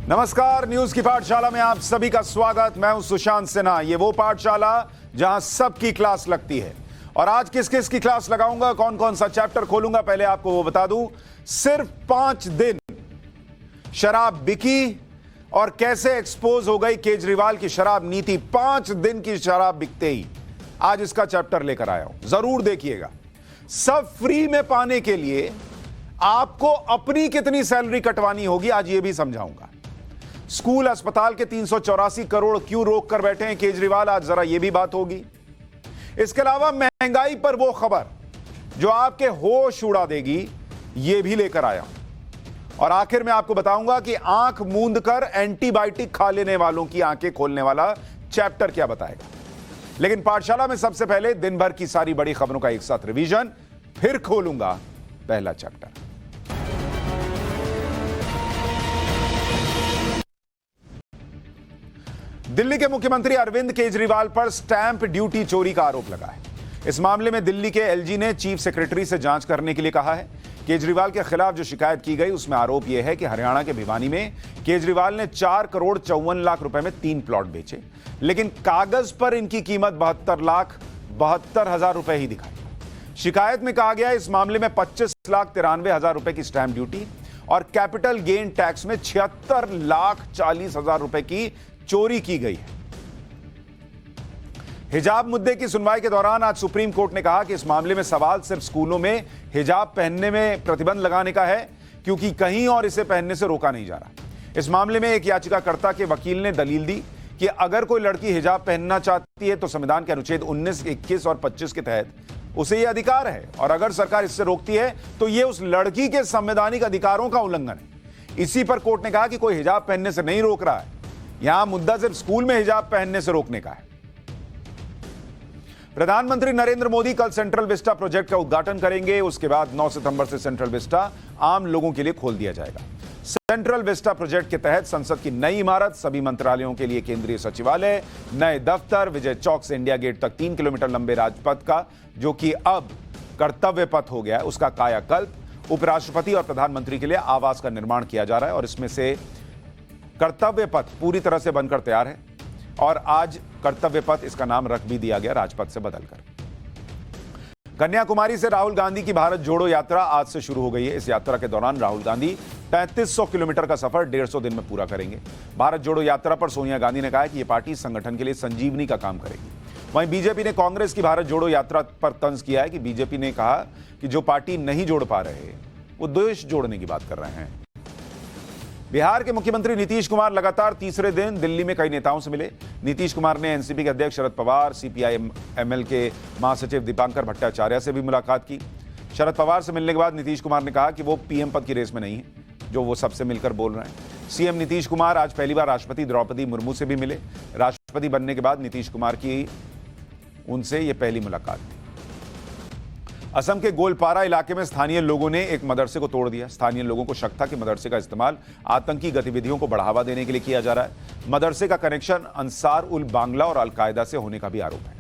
नमस्कार, न्यूज की पाठशाला में आप सभी का स्वागत। मैं हूं सुशांत सिन्हा। ये वो पाठशाला जहां सबकी क्लास लगती है। और आज किस किस की क्लास लगाऊंगा, कौन कौन सा चैप्टर खोलूंगा, पहले आपको वो बता दूं। सिर्फ 5 दिन शराब बिकी और कैसे एक्सपोज हो गई केजरीवाल की शराब नीति। 5 दिन की शराब बिकते ही आज इसका चैप्टर लेकर आया हूं, जरूर देखिएगा। सब फ्री में पाने के लिए आपको अपनी कितनी सैलरी कटवानी होगी, आज ये भी समझाऊंगा। स्कूल अस्पताल के 384 करोड़ क्यों रोक कर बैठे हैं केजरीवाल, आज जरा यह भी बात होगी। इसके अलावा महंगाई पर वो खबर जो आपके होश उड़ा देगी, यह भी लेकर आया हूं। और आखिर में आपको बताऊंगा कि आंख मूंद कर एंटीबायोटिक खा लेने वालों की आंखें खोलने वाला चैप्टर क्या बताएगा। लेकिन पाठशाला में सबसे पहले दिन भर की सारी बड़ी खबरों का एक साथ रिवीजन, फिर खोलूंगा पहला चैप्टर। दिल्ली के मुख्यमंत्री अरविंद केजरीवाल पर स्टैंप ड्यूटी चोरी का आरोप लगा है। इस मामले में दिल्ली के एलजी ने चीफ सेक्रेटरी से जांच करने के लिए कहा है। केजरीवाल के खिलाफ जो शिकायत की गई उसमें आरोप यह है कि हरियाणा के भिवानी में केजरीवाल ने 4 करोड़ 54 लाख रुपए में 3 प्लॉट बेचे, लेकिन कागज पर इनकी कीमत 72,72,000 रुपए ही दिखाई। शिकायत में कहा गया इस मामले में 25,93,000 रुपए की स्टैंप ड्यूटी और कैपिटल गेन टैक्स में 76,40,000 रुपए की चोरी की गई है। हिजाब मुद्दे की सुनवाई के दौरान आज सुप्रीम कोर्ट ने कहा कि इस मामले में सवाल सिर्फ स्कूलों में हिजाब पहनने में प्रतिबंध लगाने का है, क्योंकि कहीं और इसे पहनने से रोका नहीं जा रहा। इस मामले में एक याचिकाकर्ता के वकील ने दलील दी कि अगर कोई लड़की हिजाब पहनना चाहती है तो संविधान के अनुच्छेद 19, 21 और 25 के तहत उसे यह अधिकार है, और अगर सरकार इससे रोकती है तो यह उस लड़की के संवैधानिक अधिकारों का उल्लंघन है। इसी पर कोर्ट ने कहा कि कोई हिजाब पहनने से नहीं रोक रहा है, यहां मुद्दा सिर्फ स्कूल में हिजाब पहनने से रोकने का है। प्रधानमंत्री नरेंद्र मोदी कल सेंट्रल विस्टा प्रोजेक्ट का उद्घाटन करेंगे। उसके बाद 9 सितंबर से सेंट्रल विस्टा आम लोगों के लिए खोल दिया जाएगा। सेंट्रल विस्टा प्रोजेक्ट के तहत संसद की नई इमारत, सभी मंत्रालयों के लिए केंद्रीय सचिवालय, नए दफ्तर, विजय चौक से इंडिया गेट तक 3 किलोमीटर लंबे राजपथ का, जो कि अब कर्तव्य पथ हो गया है, उसका कायाकल्प। उपराष्ट्रपति और प्रधानमंत्री के लिए आवास का निर्माण किया जा रहा है और इसमें से कर्तव्य पथ पूरी तरह से बनकर तैयार है और आज कर्तव्य पथ इसका नाम रख भी दिया गया राजपथ से बदलकर। कन्याकुमारी से राहुल गांधी की भारत जोड़ो यात्रा आज से शुरू हो गई है। इस यात्रा के दौरान राहुल गांधी 3500 किलोमीटर का सफर 150 दिन में पूरा करेंगे। भारत जोड़ो यात्रा पर सोनिया गांधी ने कहा है कि यह पार्टी संगठन के लिए संजीवनी का काम करेगी। वहीं बीजेपी ने कांग्रेस की भारत जोड़ो यात्रा पर तंज किया है कि बीजेपी ने कहा कि जो पार्टी नहीं जोड़ पा रहे वो देश जोड़ने की बात कर रहे हैं। बिहार के मुख्यमंत्री नीतीश कुमार लगातार तीसरे दिन दिल्ली में कई नेताओं से मिले। नीतीश कुमार ने एनसीपी के अध्यक्ष शरद पवार, सीपीआई-एमएल के महासचिव दीपांकर भट्टाचार्य से भी मुलाकात की। शरद पवार से मिलने के बाद नीतीश कुमार ने कहा कि वो पीएम पद की रेस में नहीं है, जो वो सबसे मिलकर बोल रहे हैं। सीएम नीतीश कुमार आज पहली बार राष्ट्रपति द्रौपदी मुर्मू से भी मिले। राष्ट्रपति बनने के बाद नीतीश कुमार की उनसे यह पहली मुलाकात थी। असम के गोलपारा इलाके में स्थानीय लोगों ने एक मदरसे को तोड़ दिया। स्थानीय लोगों को शक था कि मदरसे का इस्तेमाल आतंकी गतिविधियों को बढ़ावा देने के लिए किया जा रहा है। मदरसे का कनेक्शन अंसार उल बांग्ला और अलकायदा से होने का भी आरोप है।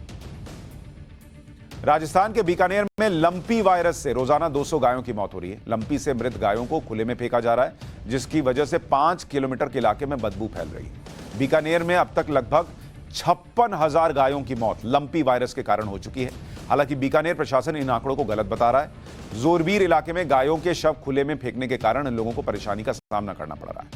राजस्थान के बीकानेर में लंपी वायरस से रोजाना 200 गायों की मौत हो रही है। लंपी से मृत गायों को खुले में फेंका जा रहा है, जिसकी वजह से 5 किलोमीटर के इलाके में बदबू फैल रही है। बीकानेर में अब तक लगभग 56,000 गायों की मौत लंपी वायरस के कारण हो चुकी है। हालांकि बीकानेर प्रशासन इन आंकड़ों को गलत बता रहा है। जोरबीर इलाके में गायों के शव खुले में फेंकने के कारण लोगों को परेशानी का सामना करना पड़ रहा है।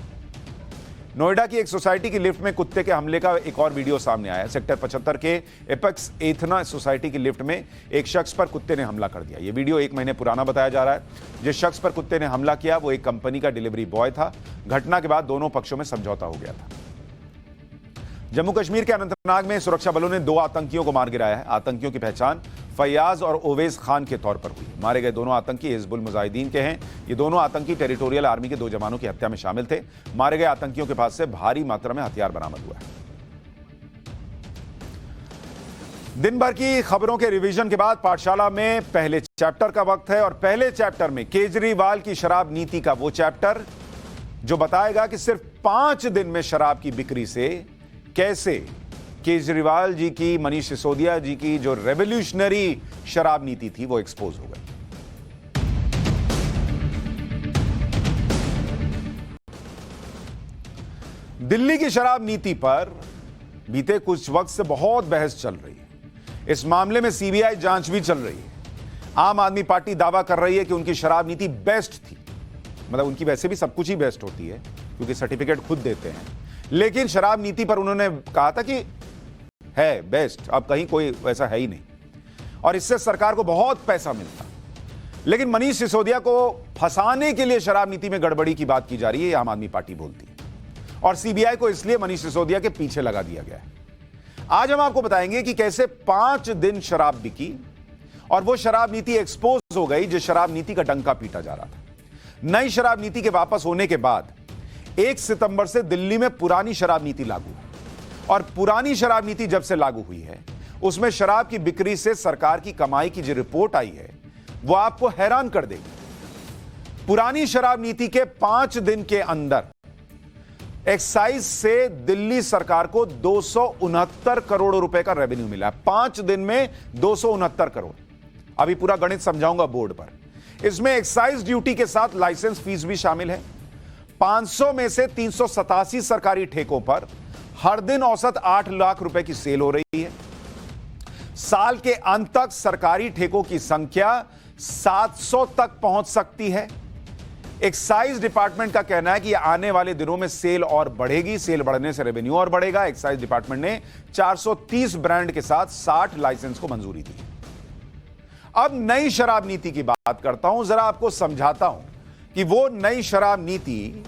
नोएडा की एक सोसाइटी की लिफ्ट में कुत्ते के हमले का एक और वीडियो सामने आया है। सेक्टर 75 के एपेक्स एथना सोसाइटी की लिफ्ट में एक शख्स पर कुत्ते ने हमला कर दिया। यह वीडियो 1 महीने पुराना बताया जा रहा है। जिस शख्स पर कुत्ते ने हमला किया वो एक कंपनी का डिलीवरी बॉय था। घटना के बाद दोनों पक्षों में समझौता हो गया था। जम्मू कश्मीर के अनंतनाग में सुरक्षा बलों ने 2 आतंकियों को मार गिराया है। आतंकियों की पहचान फैयाज और ओवैस खान के तौर पर हुई। मारे गए दोनों आतंकी हिजबुल मुजाहिदीन के हैं। ये दोनों आतंकी टेरिटोरियल आर्मी के 2 जवानों की हत्या में शामिल थे। मारे गए आतंकियों के पास से भारी मात्रा में हथियार बरामद हुआ है। दिन भर की खबरों के रिवीजन के बाद पाठशाला में पहले चैप्टर का वक्त है और पहले चैप्टर में केजरीवाल की शराब नीति का वो चैप्टर जो बताएगा कि सिर्फ 5 दिन में शराब की बिक्री से कैसे केजरीवाल जी की, मनीष सिसोदिया जी की जो रेवोल्यूशनरी शराब नीति थी वो एक्सपोज हो गई। दिल्ली की शराब नीति पर बीते कुछ वक्त से बहुत बहस चल रही है। इस मामले में सीबीआई जांच भी चल रही है। आम आदमी पार्टी दावा कर रही है कि उनकी शराब नीति बेस्ट थी, मतलब उनकी वैसे भी सब कुछ ही बेस्ट होती है क्योंकि सर्टिफिकेट खुद देते हैं, लेकिन शराब नीति पर उन्होंने कहा था कि है बेस्ट, अब कहीं कोई वैसा है ही नहीं और इससे सरकार को बहुत पैसा मिलता। लेकिन मनीष सिसोदिया को फंसाने के लिए शराब नीति में गड़बड़ी की बात की जा रही है, आम आदमी पार्टी बोलती है और सीबीआई को इसलिए मनीष सिसोदिया के पीछे लगा दिया गया है। आज हम आपको बताएंगे कि कैसे 5 दिन शराब बिकी और वो शराब नीति एक्सपोज हो गई जिस शराब नीति का डंका पीटा जा रहा था। नई शराब नीति के वापस होने के बाद 1 सितंबर से दिल्ली में पुरानी शराब नीति लागू है और पुरानी शराब नीति जब से लागू हुई है उसमें शराब की बिक्री से सरकार की कमाई की जो रिपोर्ट आई है वो आपको हैरान कर देगी। पुरानी शराब नीति के 5 दिन के अंदर एक्साइज से दिल्ली सरकार को 269 करोड़ रुपए का रेवेन्यू मिला है। 5 दिन में 269 करोड़। अभी पूरा गणित समझाऊंगा बोर्ड पर। इसमें एक्साइज ड्यूटी के साथ लाइसेंस फीस भी शामिल है। 500 में से 387 सरकारी ठेकों पर हर दिन औसत 8 लाख रुपए की सेल हो रही है। साल के अंत तक सरकारी ठेकों की संख्या 700 तक पहुंच सकती है। एक्साइज डिपार्टमेंट का कहना है कि आने वाले दिनों में सेल और बढ़ेगी, सेल बढ़ने से रेवेन्यू और बढ़ेगा। एक्साइज डिपार्टमेंट ने 430 ब्रांड के साथ 60 लाइसेंस को मंजूरी दी। अब नई शराब नीति की बात करता हूं, जरा आपको समझाता हूं कि वो नई शराब नीति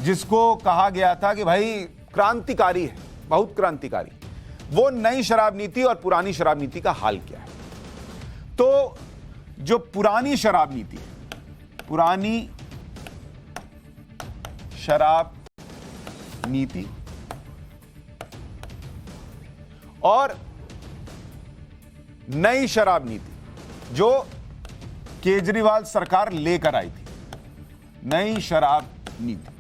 जिसको कहा गया था कि भाई क्रांतिकारी है, बहुत क्रांतिकारी, वो नई शराब नीति और पुरानी शराब नीति का हाल क्या है। तो जो पुरानी शराब नीति, पुरानी शराब नीति और नई शराब नीति जो केजरीवाल सरकार लेकर आई थी, नई शराब नीति,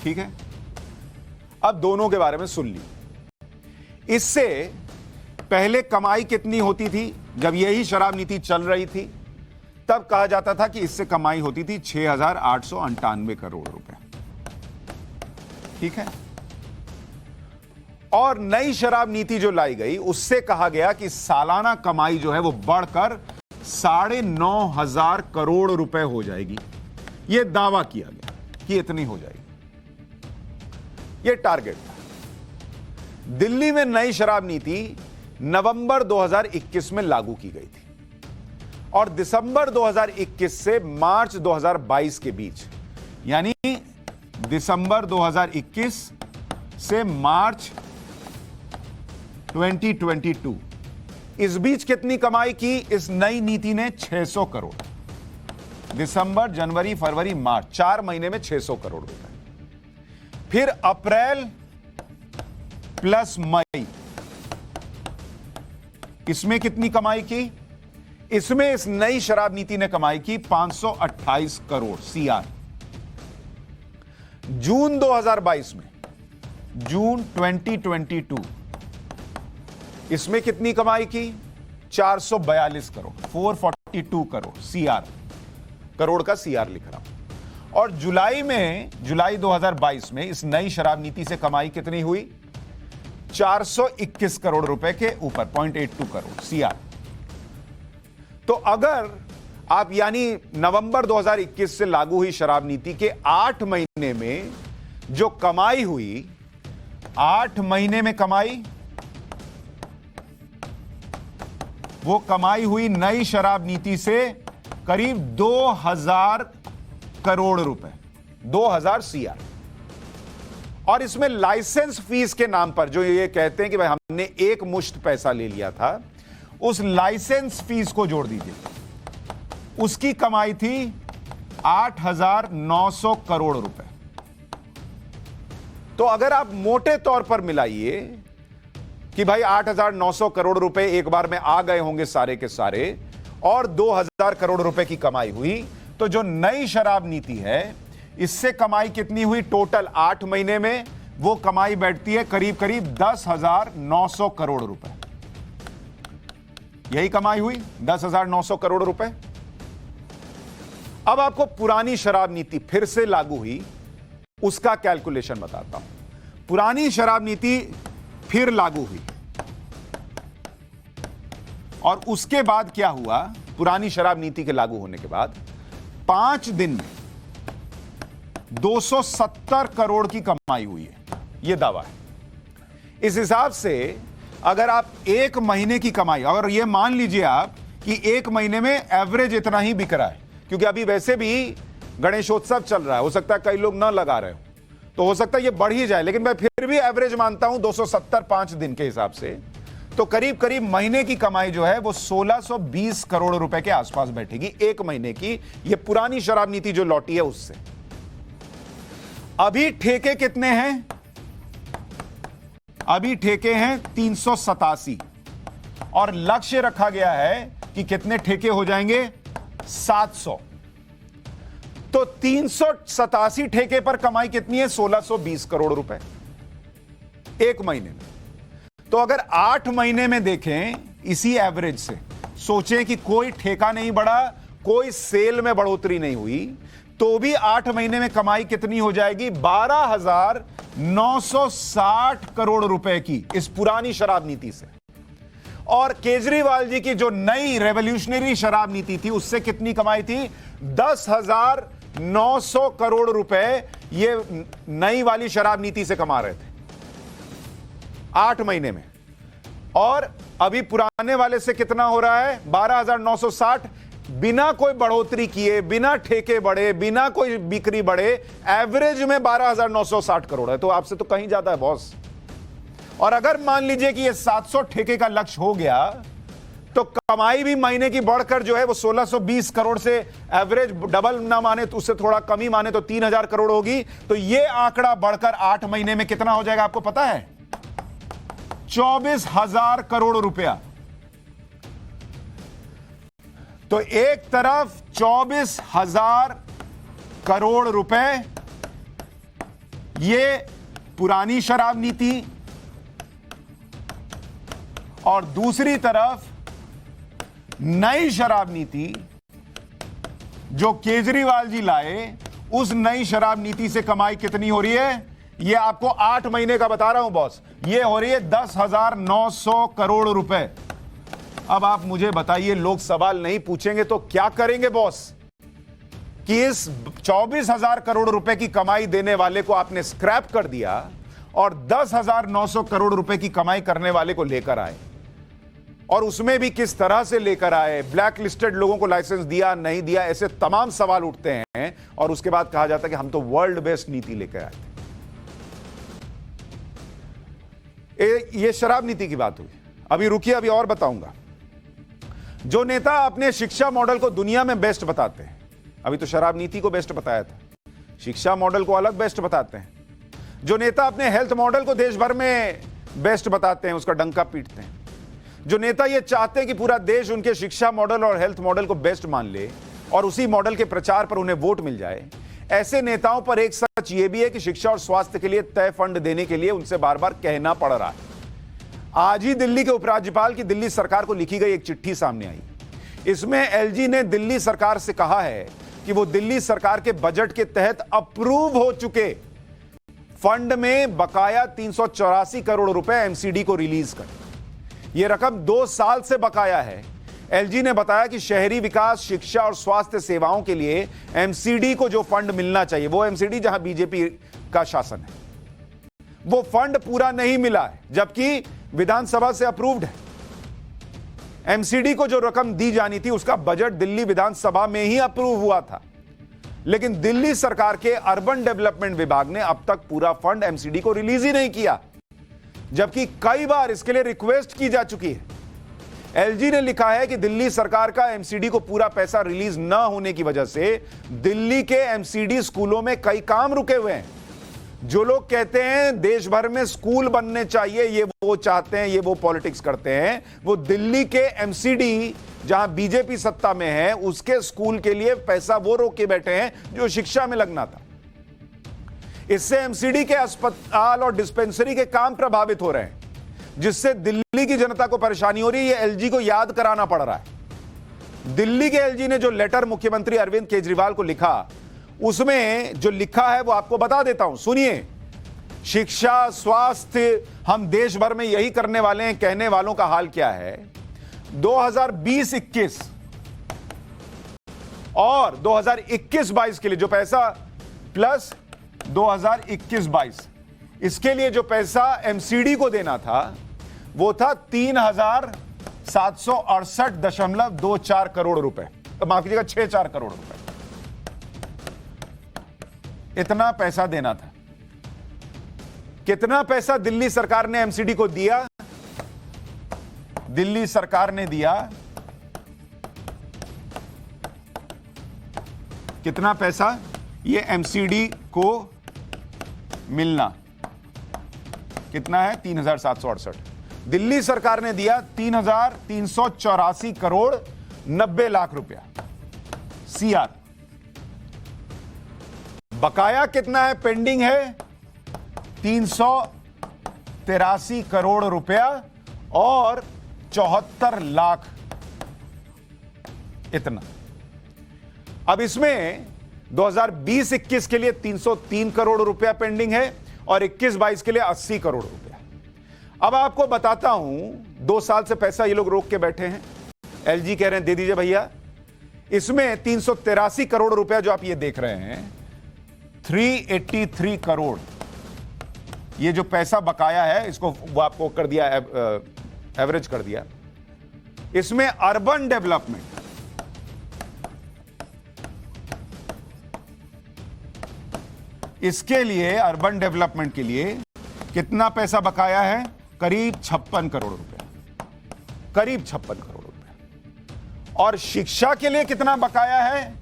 ठीक है। अब दोनों के बारे में सुन ली। इससे पहले कमाई कितनी होती थी? जब यही शराब नीति चल रही थी तब कहा जाता था कि इससे कमाई होती थी 6,898 करोड़ रुपए, ठीक है। और नई शराब नीति जो लाई गई उससे कहा गया कि सालाना कमाई जो है वो बढ़कर 9,500 करोड़ रुपए हो जाएगी। यह दावा किया गया कि इतनी हो जाएगी, यह टारगेट था। दिल्ली में नई शराब नीति नवंबर 2021 में लागू की गई थी और दिसंबर 2021 से मार्च 2022 के बीच, यानी दिसंबर 2021 से मार्च 2022, इस बीच कितनी कमाई की इस नई नीति ने? 600 करोड़। दिसंबर, जनवरी, फरवरी, मार्च, 4 महीने में 600 करोड़ रुपए। फिर अप्रैल प्लस मई, इसमें कितनी कमाई की? इसमें इस नई शराब नीति ने कमाई की 528 करोड़ सीआर। जून 2022 में, जून 2022, इसमें कितनी कमाई की? 442 करोड़, 442 करोड़ सीआर, करोड़ का सीआर लिख रहा हूं। और जुलाई में, जुलाई 2022 में इस नई शराब नीति से कमाई कितनी हुई? 421 करोड़ रुपए के ऊपर, 0.82 करोड़ सीआर। तो अगर आप यानी नवंबर 2021 से लागू हुई शराब नीति के 8 महीने में जो कमाई हुई, 8 महीने में कमाई, वो कमाई हुई नई शराब नीति से करीब 2000 करोड़ रुपए, 2000 सीआर। और इसमें लाइसेंस फीस के नाम पर जो ये कहते हैं कि भाई हमने एक मुश्त पैसा ले लिया था, उस लाइसेंस फीस को जोड़ दीजिए, उसकी कमाई थी 8,900 करोड़ रुपए। तो अगर आप मोटे तौर पर मिलाइए कि भाई 8,900 करोड़ रुपए एक बार में आ गए होंगे सारे के सारे और 2,000 करोड़ रुपए की कमाई हुई, तो जो नई शराब नीति है इससे कमाई कितनी हुई टोटल 8 महीने में? वो कमाई बैठती है करीब करीब 10,900 करोड़ रुपए। यही कमाई हुई 10,900 करोड़ रुपए। अब आपको पुरानी शराब नीति फिर से लागू हुई उसका कैलकुलेशन बताता हूं। पुरानी शराब नीति फिर लागू हुई और उसके बाद क्या हुआ, पुरानी शराब नीति के लागू होने के बाद 5 दिन में 270 करोड़ की कमाई हुई है, यह दावा है। इस हिसाब से अगर आप एक महीने की कमाई, और यह मान लीजिए आप कि एक महीने में एवरेज इतना ही बिक रहा है, क्योंकि अभी वैसे भी गणेशोत्सव चल रहा है, हो सकता है कई लोग ना लगा रहे हो, तो हो सकता है ये बढ़ ही जाए, लेकिन मैं फिर भी एवरेज मानता हूं 270 5 दिन के हिसाब से, तो करीब करीब महीने की कमाई जो है वो 1620 करोड़ रुपए के आसपास बैठेगी एक महीने की। ये पुरानी शराब नीति जो लौटी है उससे। अभी ठेके कितने हैं? अभी ठेके हैं 387 और लक्ष्य रखा गया है कि कितने ठेके हो जाएंगे? 700। तो 387 ठेके पर कमाई कितनी है? 1620 करोड़ रुपए एक महीने में। तो अगर 8 महीने में देखें इसी एवरेज से, सोचें कि कोई ठेका नहीं बढ़ा, कोई सेल में बढ़ोतरी नहीं हुई, तो भी 8 महीने में कमाई कितनी हो जाएगी? 12,960 करोड़ रुपए की इस पुरानी शराब नीति से। और केजरीवाल जी की जो नई रेवोल्यूशनरी शराब नीति थी उससे कितनी कमाई थी? 10,900 करोड़ रुपए ये नई वाली शराब नीति से कमा रहे थे 8 महीने में। और अभी पुराने वाले से कितना हो रहा है? 12,960, बिना कोई बढ़ोतरी किए, बिना ठेके बढ़े, बिना कोई बिक्री बढ़े, एवरेज में 12,960 करोड़ है। तो आपसे तो कहीं ज्यादा है बॉस। और अगर मान लीजिए कि ये 700 ठेके का लक्ष्य हो गया तो कमाई भी महीने की बढ़कर जो है वो 1620 करोड़ से एवरेज डबल ना माने तो उससे थोड़ा कम ही माने तो 3000 करोड़ होगी। तो ये आंकड़ा बढ़कर 8 महीने में कितना हो जाएगा आपको पता है? 24,000 करोड़ रुपया। तो एक तरफ 24,000 करोड़ रुपए ये पुरानी शराब नीति, और दूसरी तरफ नई शराब नीति जो केजरीवाल जी लाए, उस नई शराब नीति से कमाई कितनी हो रही है? ये आपको 8 महीने का बता रहा हूं बॉस, ये हो रही है 10,900 करोड़ रुपए। अब आप मुझे बताइए, लोग सवाल नहीं पूछेंगे तो क्या करेंगे बॉस कि इस 24,000 करोड़ रुपए की कमाई देने वाले को आपने स्क्रैप कर दिया और 10,900 करोड़ रुपए की कमाई करने वाले को लेकर आए, और उसमें भी किस तरह से लेकर आए, ब्लैक लिस्टेड लोगों को लाइसेंस दिया नहीं दिया, ऐसे तमाम सवाल उठते हैं। और उसके बाद कहा जाता है कि हम तो वर्ल्ड बेस्ट नीति लेकर आए थे। ये शराब नीति की बात हुई। अभी रुकिए, अभी और बताऊंगा। जो नेता अपने शिक्षा मॉडल को दुनिया में बेस्ट बताते हैं, अभी तो शराब नीति को बेस्ट बताया था, शिक्षा मॉडल को अलग बेस्ट बताते हैं। जो नेता अपने हेल्थ मॉडल को देश भर में बेस्ट बताते हैं, उसका डंका पीटते हैं। जो नेता ये चाहते हैं कि पूरा देश उनके शिक्षा मॉडल और हेल्थ मॉडल को बेस्ट मान ले और उसी मॉडल के प्रचार पर उन्हें वोट मिल जाए, ऐसे नेताओं पर एक सच ये भी है कि शिक्षा और स्वास्थ्य के लिए तय फंड देने के लिए उनसे बार बार कहना पड़ रहा है। आज ही दिल्ली के उपराज्यपाल की दिल्ली सरकार को लिखी गई एक चिट्ठी सामने आई। इसमें एलजी ने दिल्ली सरकार से कहा है कि वो दिल्ली सरकार के बजट के तहत अप्रूव हो चुके फंड में बकाया 384 करोड़ रुपए एमसीडी को रिलीज कर। यह रकम 2 साल से बकाया है। एलजी ने बताया कि शहरी विकास, शिक्षा और स्वास्थ्य सेवाओं के लिए एमसीडी को जो फंड मिलना चाहिए, वो एमसीडी जहां बीजेपी का शासन है, वो फंड पूरा नहीं मिला है, जबकि विधानसभा से अप्रूव्ड है। एमसीडी को जो रकम दी जानी थी उसका बजट दिल्ली विधानसभा में ही अप्रूव हुआ था, लेकिन दिल्ली सरकार के अर्बन डेवलपमेंट विभाग ने अब तक पूरा फंड एमसीडी को रिलीज ही नहीं किया, जबकि कई बार इसके लिए रिक्वेस्ट की जा चुकी है। एलजी ने लिखा है कि दिल्ली सरकार का एमसीडी को पूरा पैसा रिलीज न होने की वजह से दिल्ली के एमसीडी स्कूलों में कई काम रुके हुए हैं। जो लोग कहते हैं देश भर में स्कूल बनने चाहिए, ये वो चाहते हैं, ये वो पॉलिटिक्स करते हैं, वो दिल्ली के एमसीडी जहां बीजेपी सत्ता में है उसके स्कूल के लिए पैसा वो रोक के बैठे हैं जो शिक्षा में लगना था। इससे एमसीडी के अस्पताल और डिस्पेंसरी के काम प्रभावित हो रहे हैं, जिससे दिल्ली की जनता को परेशानी हो रही है। ये एलजी को याद कराना पड़ रहा है। दिल्ली के एलजी ने जो लेटर मुख्यमंत्री अरविंद केजरीवाल को लिखा, उसमें जो लिखा है वो आपको बता देता हूं, सुनिए। शिक्षा, स्वास्थ्य, हम देश भर में यही करने वाले हैं, कहने वालों का हाल क्या है। 2020-21 और 2021-22 के लिए जो पैसा प्लस 2021-22 इसके लिए जो पैसा एमसीडी को देना था वो था 3,768.24 करोड़ रुपए, माफ कीजिएगा 64 करोड़ रुपए, इतना पैसा देना था। कितना पैसा दिल्ली सरकार ने एमसीडी को दिया? दिल्ली सरकार ने दिया कितना पैसा? ये एमसीडी को मिलना कितना है? 3,768। दिल्ली सरकार ने दिया 3,384 करोड़ 90 लाख रुपया सीआर। बकाया कितना है? पेंडिंग है 383 करोड़ रुपया और 74 लाख, इतना। अब इसमें 2020-21 के लिए 303 करोड़ रुपया पेंडिंग है और 21-22 के लिए 80 करोड़ रुपया। अब आपको बताता हूं, 2 साल से पैसा ये लोग रोक के बैठे हैं। एलजी कह रहे हैं दे दीजिए भैया। इसमें 383 करोड़ रुपया जो आप ये देख रहे हैं, 383 करोड़ ये जो पैसा बकाया है, इसको वो आपको कर दिया, एवरेज कर दिया। इसमें अर्बन डेवलपमेंट, इसके लिए अर्बन डेवलपमेंट के लिए कितना पैसा बकाया है? करीब 56 करोड़ रुपए, करीब 56 करोड़ रुपए। और शिक्षा के लिए कितना बकाया है?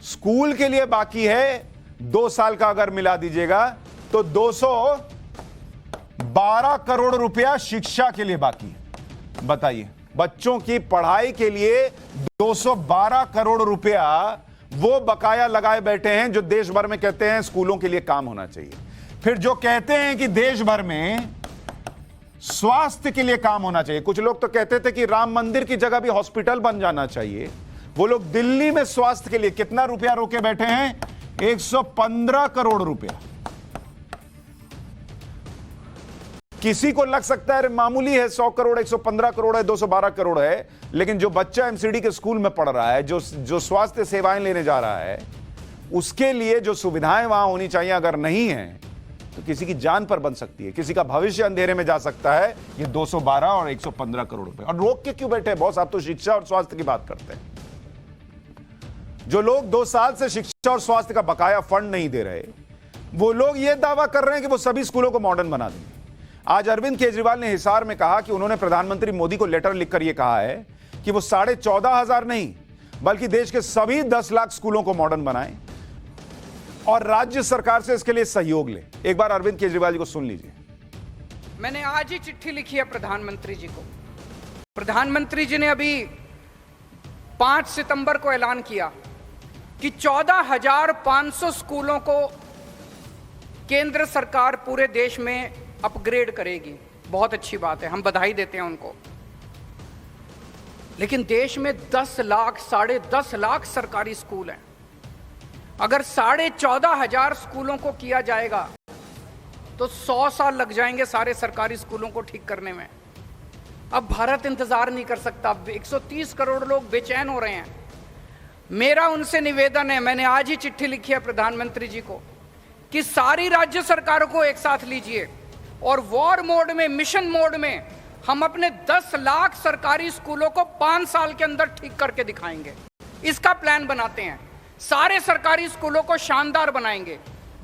स्कूल के लिए बाकी है 2 साल का, अगर मिला दीजिएगा तो 212 करोड़ रुपया शिक्षा के लिए बाकी है। बताइए, बच्चों की पढ़ाई के लिए 212 करोड़ रुपया वो बकाया लगाए बैठे हैं जो देश भर में कहते हैं स्कूलों के लिए काम होना चाहिए। फिर जो कहते हैं कि देश भर में स्वास्थ्य के लिए काम होना चाहिए, कुछ लोग तो कहते थे कि राम मंदिर की जगह भी हॉस्पिटल बन जाना चाहिए। वो लोग दिल्ली में स्वास्थ्य के लिए कितना रुपया रोके बैठे हैं? 115 करोड़ रुपया। किसी को लग सकता है मामूली है, 100 करोड़, 115 करोड़ है, 212 करोड़ है, लेकिन जो बच्चा एमसीडी के स्कूल में पढ़ रहा है, जो स्वास्थ्य सेवाएं लेने जा रहा है, उसके लिए जो सुविधाएं वहां होनी चाहिए अगर नहीं है तो किसी की जान पर बन सकती है, किसी का भविष्य अंधेरे में जा सकता है। ये 212 और 115 करोड़ रुपए। और रोक के क्यों बैठे बॉस? आप तो शिक्षा और स्वास्थ्य की बात करते हैं। जो लोग 2 साल से शिक्षा और स्वास्थ्य का बकाया फंड नहीं दे रहे, वो लोग ये दावा कर रहे हैं कि वो सभी स्कूलों को मॉडर्न बना देंगे। आज अरविंद केजरीवाल ने हिसार में कहा कि उन्होंने प्रधानमंत्री मोदी को लेटर लिखकर यह कहा है कि वो 14,500 नहीं बल्कि देश के सभी 10 लाख स्कूलों को मॉडर्न बनाएं और राज्य सरकार से इसके लिए सहयोग ले। एक बार अरविंद केजरीवाल जी को सुन लीजिए। मैंने आज ही चिट्ठी लिखी है प्रधानमंत्री जी को। प्रधानमंत्री जी ने अभी 5 सितंबर को ऐलान किया कि 14,500 स्कूलों को केंद्र सरकार पूरे देश में अपग्रेड करेगी। बहुत अच्छी बात है, हम बधाई देते हैं उनको। लेकिन देश में 10 लाख, 10.5 लाख सरकारी स्कूल हैं। अगर 14,500 स्कूलों को किया जाएगा तो 100 साल लग जाएंगे सारे सरकारी स्कूलों को ठीक करने में। अब भारत इंतजार नहीं कर सकता। 130 करोड़ लोग बेचैन हो रहे हैं। मेरा उनसे निवेदन है, मैंने आज ही चिट्ठी लिखी है प्रधानमंत्री जी को, कि सारी राज्य सरकारों को एक साथ लीजिए और वॉर मोड में, मिशन मोड में हम अपने 10 लाख सरकारी स्कूलों को 5 साल के अंदर ठीक करके दिखाएंगे। इसका प्लान बनाते हैं। सारे सरकारी स्कूलों को शानदार बनाएंगे।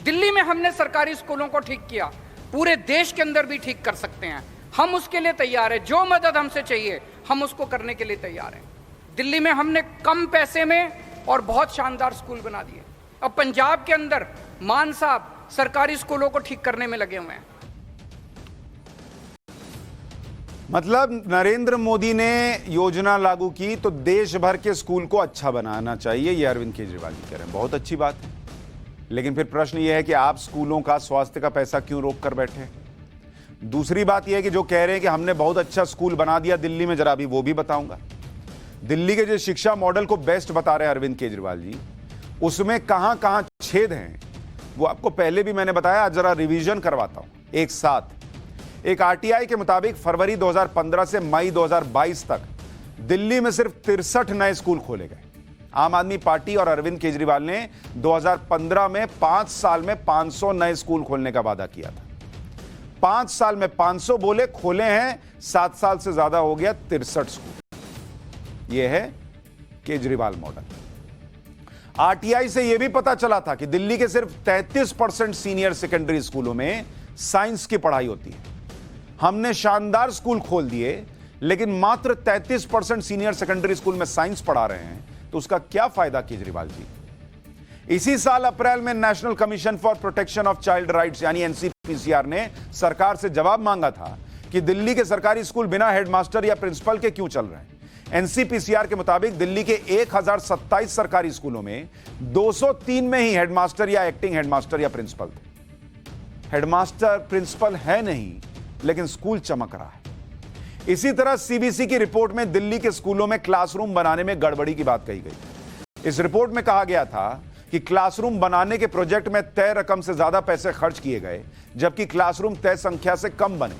दिल्ली में हमने सरकारी स्कूलों को ठीक किया, पूरे देश के अंदर भी ठीक कर सकते हैं। हम उसके लिए तैयार हैं। जो मदद हमसे चाहिए हम उसको करने के लिए तैयार हैं। दिल्ली में हमने कम पैसे में और बहुत शानदार स्कूल बना दिए। अब पंजाब के अंदर मान साहब सरकारी स्कूलों को ठीक करने में लगे हुए हैं। मतलब नरेंद्र मोदी ने योजना लागू की तो देश भर के स्कूल को अच्छा बनाना चाहिए, ये अरविंद केजरीवाल जी कह रहे हैं। बहुत अच्छी बात है, लेकिन फिर प्रश्न ये है कि आप स्कूलों का स्वास्थ्य का पैसा क्यों रोक कर बैठे? दूसरी बात यह है कि जो कह रहे हैं कि हमने बहुत अच्छा स्कूल बना दिया दिल्ली में, जरा अभी वो भी बताऊंगा। दिल्ली के जो शिक्षा मॉडल को बेस्ट बता रहे हैं अरविंद केजरीवाल जी, उसमें कहां कहां छेद हैं वो आपको पहले भी मैंने बताया, आज जरा रिवीजन करवाता हूं एक साथ। एक आरटीआई के मुताबिक फरवरी 2015 से मई 2022 तक दिल्ली में सिर्फ 63 नए स्कूल खोले गए। आम आदमी पार्टी और अरविंद केजरीवाल ने 2015 में 5 साल में 500 नए स्कूल खोलने का वादा किया था। 5 साल में 500 बोले, खोले हैं 7 साल से ज्यादा हो गया 63 स्कूल। यह है केजरीवाल मॉडल। आरटीआई से यह भी पता चला था कि दिल्ली के सिर्फ 33% सीनियर सेकेंडरी स्कूलों में साइंस की पढ़ाई होती है। हमने शानदार स्कूल खोल दिए, लेकिन मात्र 33% सीनियर सेकेंडरी स्कूल में साइंस पढ़ा रहे हैं, तो उसका क्या फायदा केजरीवाल जी? इसी साल अप्रैल में national commission for protection of child rights यानी एनसीपीसीआर ने सरकार से जवाब मांगा था कि दिल्ली के सरकारी स्कूल बिना हेडमास्टर या प्रिंसिपल के क्यों चल रहे हैं। एनसीपीसीआर के मुताबिक दिल्ली के 1027 सरकारी स्कूलों में 203 में ही हेडमास्टर या एक्टिंग हेडमास्टर या प्रिंसिपल थे। हेडमास्टर प्रिंसिपल है नहीं, लेकिन स्कूल चमक रहा है। इसी तरह सीबीसी की रिपोर्ट में दिल्ली के स्कूलों में क्लासरूम बनाने में गड़बड़ी की बात कही गई। इस रिपोर्ट में कहा गया था कि क्लासरूम बनाने के प्रोजेक्ट में तय रकम से ज्यादा पैसे खर्च किए गए, जबकि क्लासरूम तय संख्या से कम बने।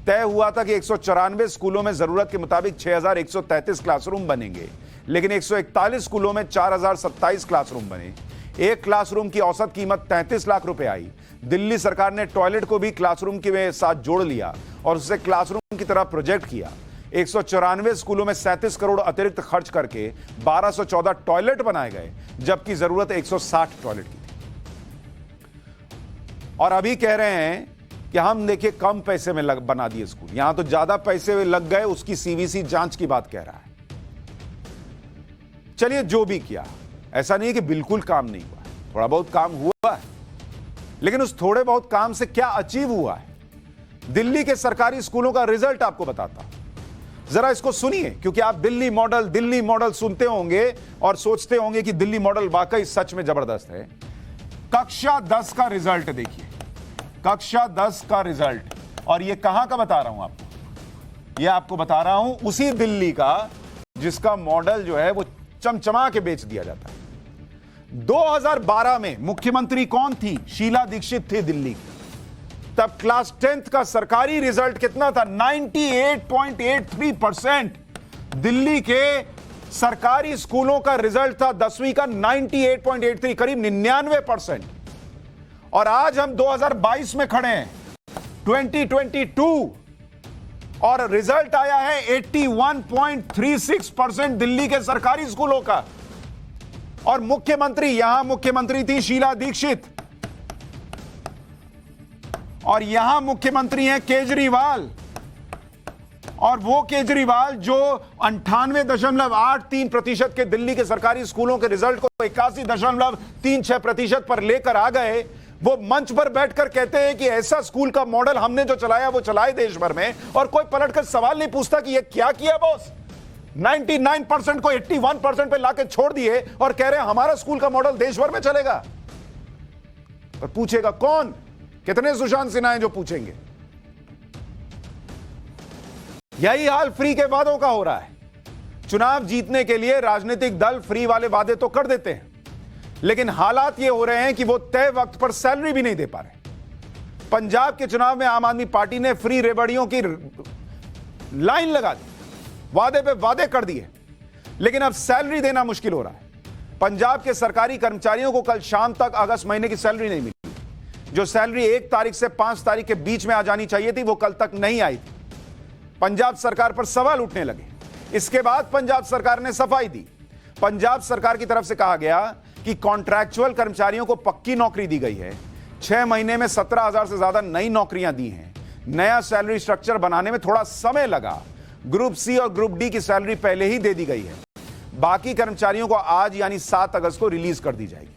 तय हुआ था कि 194 स्कूलों में जरूरत के मुताबिक 6133 क्लासरूम बनेंगे, लेकिन 141 स्कूलों में 4027 क्लासरूम बने। एक क्लासरूम की औसत कीमत 33 लाख रुपए आई। दिल्ली सरकार ने टॉयलेट को भी क्लासरूम के साथ जोड़ लिया और उससे क्लासरूम की तरह प्रोजेक्ट किया। 194 स्कूलों में 37 करोड़ अतिरिक्त खर्च करके 1214 टॉयलेट बनाए गए, जबकि जरूरत 160 टॉयलेट की थी। और अभी कह रहे हैं कि हम देखिए कम पैसे में बना दिए स्कूल, यहां तो ज्यादा पैसे लग गए, उसकी सीवीसी जांच की बात कह रहा है। चलिए, जो भी किया, ऐसा नहीं है कि बिल्कुल काम नहीं हुआ, थोड़ा बहुत काम हुआ है, लेकिन उस थोड़े बहुत काम से क्या अचीव हुआ है? दिल्ली के सरकारी स्कूलों का रिजल्ट आपको बताता हूं, जरा इसको सुनिए, क्योंकि आप दिल्ली मॉडल सुनते होंगे और सोचते होंगे कि दिल्ली मॉडल वाकई सच में जबरदस्त है। कक्षा 10 का रिजल्ट देखिए, कक्षा 10 का रिजल्ट, और ये कहां का बता रहा हूं आपको? ये आपको बता रहा हूं उसी दिल्ली का जिसका मॉडल जो है वो चमचमा के बेच दिया जाता है। 2012 में मुख्यमंत्री कौन थी? शीला दीक्षित थी दिल्ली की। तब क्लास 10th का सरकारी रिजल्ट कितना था? 98.83%। दिल्ली के सरकारी स्कूलों का रिजल्ट था 10वीं का 98.83, करीब 99%। और आज हम 2022 में खड़े हैं, 2022, और रिजल्ट आया है 81.36% दिल्ली के सरकारी स्कूलों का। और मुख्यमंत्री, यहां मुख्यमंत्री थी शीला दीक्षित, और यहां मुख्यमंत्री हैं केजरीवाल। और वो केजरीवाल जो 98.83% के दिल्ली के सरकारी स्कूलों के रिजल्ट को 81.36% पर लेकर आ गए, वो मंच पर बैठकर कहते हैं कि ऐसा स्कूल का मॉडल हमने जो चलाया वो चलाए देश भर में, और कोई पलटकर सवाल नहीं पूछता कि ये क्या किया बॉस। 99% को 81% पे लाके छोड़ दिए और कह रहे हैं हमारा स्कूल का मॉडल देश भर में चलेगा। पर पूछेगा कौन? कितने सुशांत सिन्हा हैं जो पूछेंगे? यही हाल फ्री के वादों का हो रहा है। चुनाव जीतने के लिए राजनीतिक दल फ्री वाले वादे तो कर देते हैं, लेकिन हालात ये हो रहे हैं कि वो तय वक्त पर सैलरी भी नहीं दे पा रहे। पंजाब के चुनाव में आम आदमी पार्टी ने फ्री रेवड़ियों की लाइन लगा दी, वादे पे वादे कर दिए, लेकिन अब सैलरी देना मुश्किल हो रहा है। पंजाब के सरकारी कर्मचारियों को कल शाम तक अगस्त महीने की सैलरी नहीं मिली। जो सैलरी 1 तारीख से 5 तारीख के बीच में आ जानी चाहिए थी, वो कल तक नहीं आई थी। पंजाब सरकार पर सवाल उठने लगे। इसके बाद पंजाब सरकार ने सफाई दी। पंजाब सरकार की तरफ से कहा गया कि कॉन्ट्रैक्चुअल कर्मचारियों को पक्की नौकरी दी गई है। 6 महीने में 17,000 से ज्यादा नई नौकरियां दी हैं। नया सैलरी स्ट्रक्चर बनाने में थोड़ा समय लगा। ग्रुप सी और ग्रुप डी की सैलरी पहले ही दे दी गई है। बाकी कर्मचारियों को आज यानी 7 अगस्त को रिलीज कर दी जाएगी।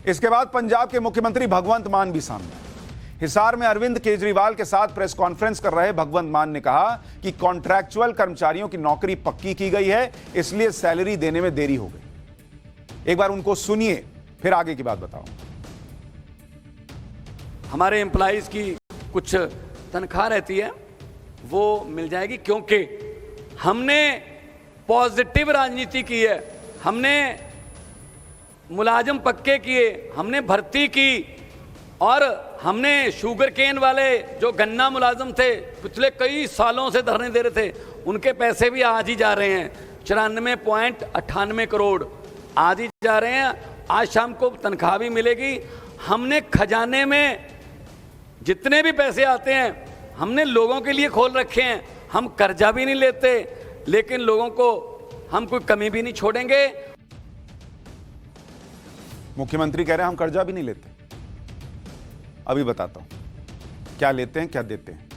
इसके बाद पंजाब के मुख्यमंत्री भगवंत मान भी सामने आए। हिसार में अरविंद केजरीवाल के साथ प्रेस कॉन्फ्रेंस कर रहे भगवंत मान ने कहा कि कॉन्ट्रैक्चुअल कर्मचारियों की नौकरी पक्की की गई है, इसलिए सैलरी देने में देरी हो गई। एक बार उनको सुनिए, फिर आगे की बात बताऊं। हमारे एम्प्लॉइज की कुछ तनख्वाह रहती है, वो मिल जाएगी, क्योंकि हमने पॉजिटिव राजनीति की है। हमने मुलाजिम पक्के किए, हमने भर्ती की, और हमने शुगर केन वाले जो गन्ना मुलाजिम थे पिछले कई सालों से धरने दे रहे थे, उनके पैसे भी आज ही जा रहे हैं। 94.98 करोड़ आज ही जा रहे हैं। आज शाम को तनख्वाह भी मिलेगी। हमने खजाने में जितने भी पैसे आते हैं हमने लोगों के लिए खोल रखे हैं। हम कर्जा भी नहीं लेते, लेकिन लोगों को हम कोई कमी भी नहीं छोड़ेंगे। मुख्यमंत्री कह रहे हैं हम कर्जा भी नहीं लेते। अभी बताता हूं क्या लेते हैं क्या देते हैं।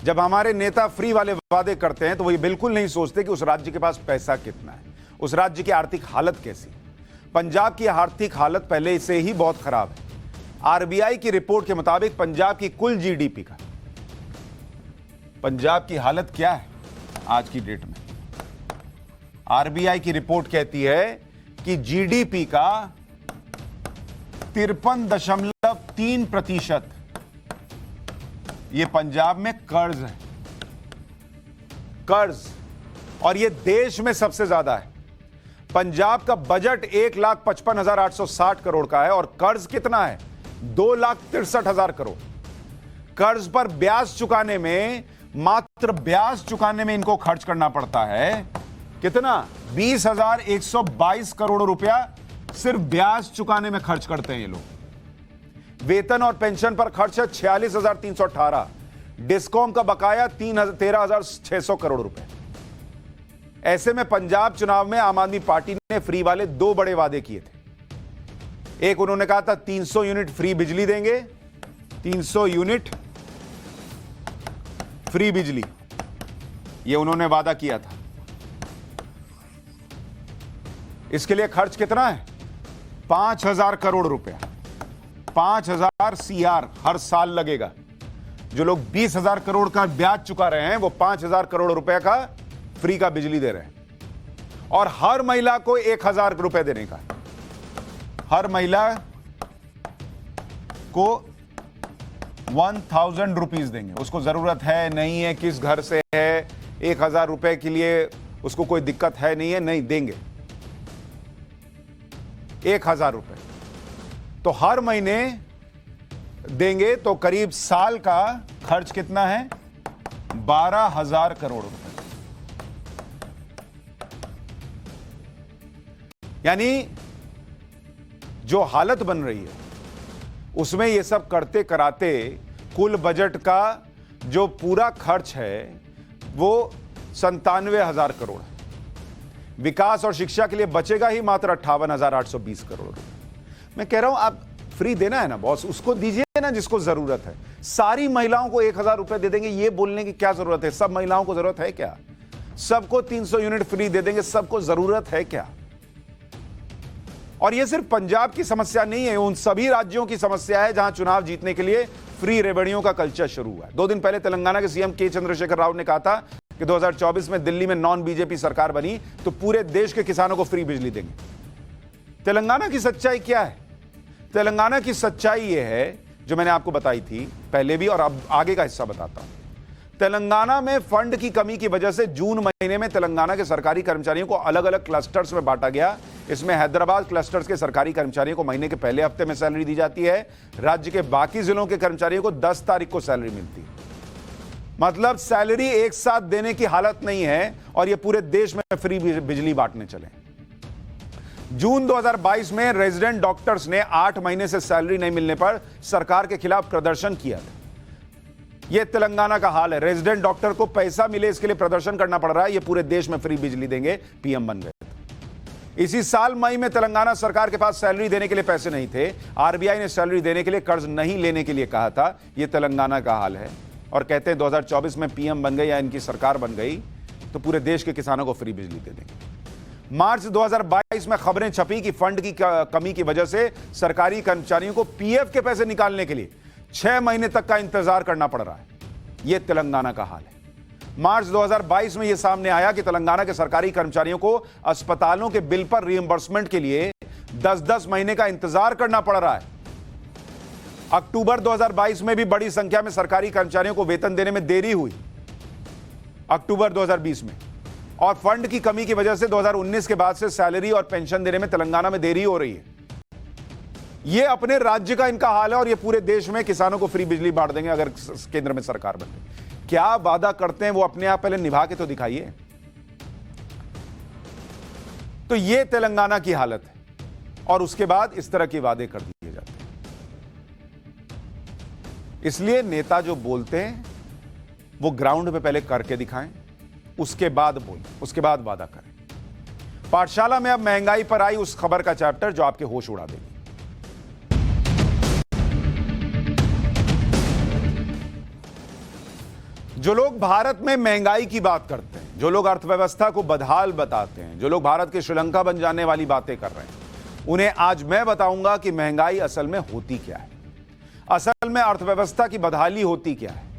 जब हमारे नेता फ्री वाले वादे करते हैं तो वो ये बिल्कुल नहीं सोचते कि उस राज्य के पास पैसा कितना है, उस राज्य की आर्थिक हालत कैसी। पंजाब की आर्थिक हालत पहले से ही बहुत खराब है। आरबीआई की रिपोर्ट के मुताबिक पंजाब की कुल जीडीपी का, पंजाब की हालत क्या है आज की डेट में? आरबीआई की रिपोर्ट कहती है कि जीडीपी का 53.3% ये पंजाब में कर्ज है। कर्ज, और ये देश में सबसे ज्यादा है। पंजाब का बजट 1,55,860 करोड़ का है और कर्ज कितना है? 2,63,000 करोड़। कर्ज पर ब्याज चुकाने में, मात्र ब्याज चुकाने में इनको खर्च करना पड़ता है कितना? 20,122 करोड़ रुपया सिर्फ ब्याज चुकाने में खर्च करते हैं ये लोग। वेतन और पेंशन पर खर्च है 46,318। डिस्कॉम का बकाया 13,600 करोड़ रुपए। ऐसे में पंजाब चुनाव में आम आदमी पार्टी ने फ्री वाले दो बड़े वादे किए थे। एक उन्होंने कहा था 300 यूनिट फ्री बिजली देंगे, 300 यूनिट फ्री बिजली, यह उन्होंने वादा किया था। इसके लिए खर्च कितना है? 5,000 करोड़ रुपया, 5,000 CR हर साल लगेगा। जो लोग 20,000 करोड़ का ब्याज चुका रहे हैं वो 5,000 करोड़ रुपए का फ्री का बिजली दे रहे हैं। और हर महिला को 1,000 रुपए देने का, हर महिला को 1,000 रुपीज देंगे। उसको जरूरत है नहीं है, किस घर से है, 1,000 रुपए के लिए उसको कोई दिक्कत है नहीं है, नहीं देंगे 1,000 रुपए। तो हर महीने देंगे तो करीब साल का खर्च कितना है? 12,000 करोड़ रुपए। यानी जो हालत बन रही है उसमें ये सब करते कराते कुल बजट का जो पूरा खर्च है वो 97,000 करोड़ है। विकास और शिक्षा के लिए बचेगा ही मात्र 58,820 करोड़ रुपए। मैं कह रहा हूं आप फ्री देना है ना बॉस, उसको दीजिए ना जिसको जरूरत है। सारी महिलाओं को 1,000 रुपए दे देंगे, ये बोलने की क्या जरूरत है? सब महिलाओं को जरूरत है क्या? सबको 300 यूनिट फ्री दे देंगे, सबको जरूरत है क्या? और ये सिर्फ पंजाब की समस्या नहीं है, उन सभी राज्यों की समस्या है जहां चुनाव जीतने के लिए फ्री रेवड़ियों का कल्चर शुरू हुआ है। 2 दिन पहले तेलंगाना के सीएम के चंद्रशेखर राव ने कहा था कि 2024 में दिल्ली में नॉन बीजेपी सरकार बनी तो पूरे देश के किसानों को फ्री बिजली देंगे। तेलंगाना की सच्चाई क्या है? तेलंगाना की सच्चाई यह है जो मैंने आपको बताई थी पहले भी और अब आगे का हिस्सा बताता हूं। तेलंगाना में फंड की कमी की वजह से जून महीने में तेलंगाना के सरकारी कर्मचारियों को अलग अलग क्लस्टर्स में बांटा गया। इसमें हैदराबाद क्लस्टर्स के सरकारी कर्मचारियों को महीने के पहले हफ्ते में सैलरी दी जाती है। राज्य के बाकी जिलों के कर्मचारियों को 10 तारीख को सैलरी मिलती है। मतलब सैलरी एक साथ देने की हालत नहीं है और ये पूरे देश में फ्री बिजली बांटने चले। जून 2022 में रेजिडेंट डॉक्टर्स ने 8 महीने से सैलरी नहीं मिलने पर सरकार के खिलाफ प्रदर्शन किया था। यह तेलंगाना का हाल है। रेजिडेंट डॉक्टर को पैसा मिले इसके लिए प्रदर्शन करना पड़ रहा है। ये पूरे देश में फ्री बिजली देंगे, पीएम बन गए। इसी साल मई में तेलंगाना सरकार के पास सैलरी देने के लिए पैसे नहीं थे। आरबीआई ने सैलरी देने के लिए कर्ज नहीं लेने के लिए कहा था। यह तेलंगाना का हाल है। और कहते हैं 2024 में पीएम बन गए या इनकी सरकार बन गई तो पूरे देश के किसानों को फ्री बिजली दे देंगे। मार्च 2022 में खबरें छपी कि फंड की कमी की वजह से सरकारी कर्मचारियों को पीएफ के पैसे निकालने के लिए 6 महीने तक का इंतजार करना पड़ रहा है। यह तेलंगाना का हाल है। मार्च 2022 में यह सामने आया कि तेलंगाना के सरकारी कर्मचारियों को अस्पतालों के बिल पर रिइंबर्समेंट के लिए 10-10 महीने का इंतजार करना पड़ रहा है। अक्टूबर 2022 में भी बड़ी संख्या में सरकारी कर्मचारियों को वेतन देने में देरी हुई, अक्टूबर 2020 में। और फंड की कमी की वजह से 2019 के बाद से सैलरी और पेंशन देने में तेलंगाना में देरी हो रही है। यह अपने राज्य का इनका हाल है और ये पूरे देश में किसानों को फ्री बिजली बांट देंगे अगर केंद्र में सरकार बन गई। क्या वादा करते हैं वो अपने आप पहले निभा के तो दिखाइए। तो ये तेलंगाना की हालत है और उसके बाद इस तरह के वादे कर दिए जाते हैं। इसलिए नेता जो बोलते हैं वो ग्राउंड पे पहले करके दिखाएं, उसके बाद बोलें, उसके बाद वादा करें। पाठशाला में अब महंगाई पर आई उस खबर का चैप्टर जो आपके होश उड़ा देगी। जो लोग भारत में महंगाई की बात करते हैं, जो लोग अर्थव्यवस्था को बदहाल बताते हैं, जो लोग भारत के श्रीलंका बन जाने वाली बातें कर रहे हैं, उन्हें आज मैं बताऊंगा कि महंगाई असल में होती क्या है, असल में अर्थव्यवस्था की बदहाली होती क्या है,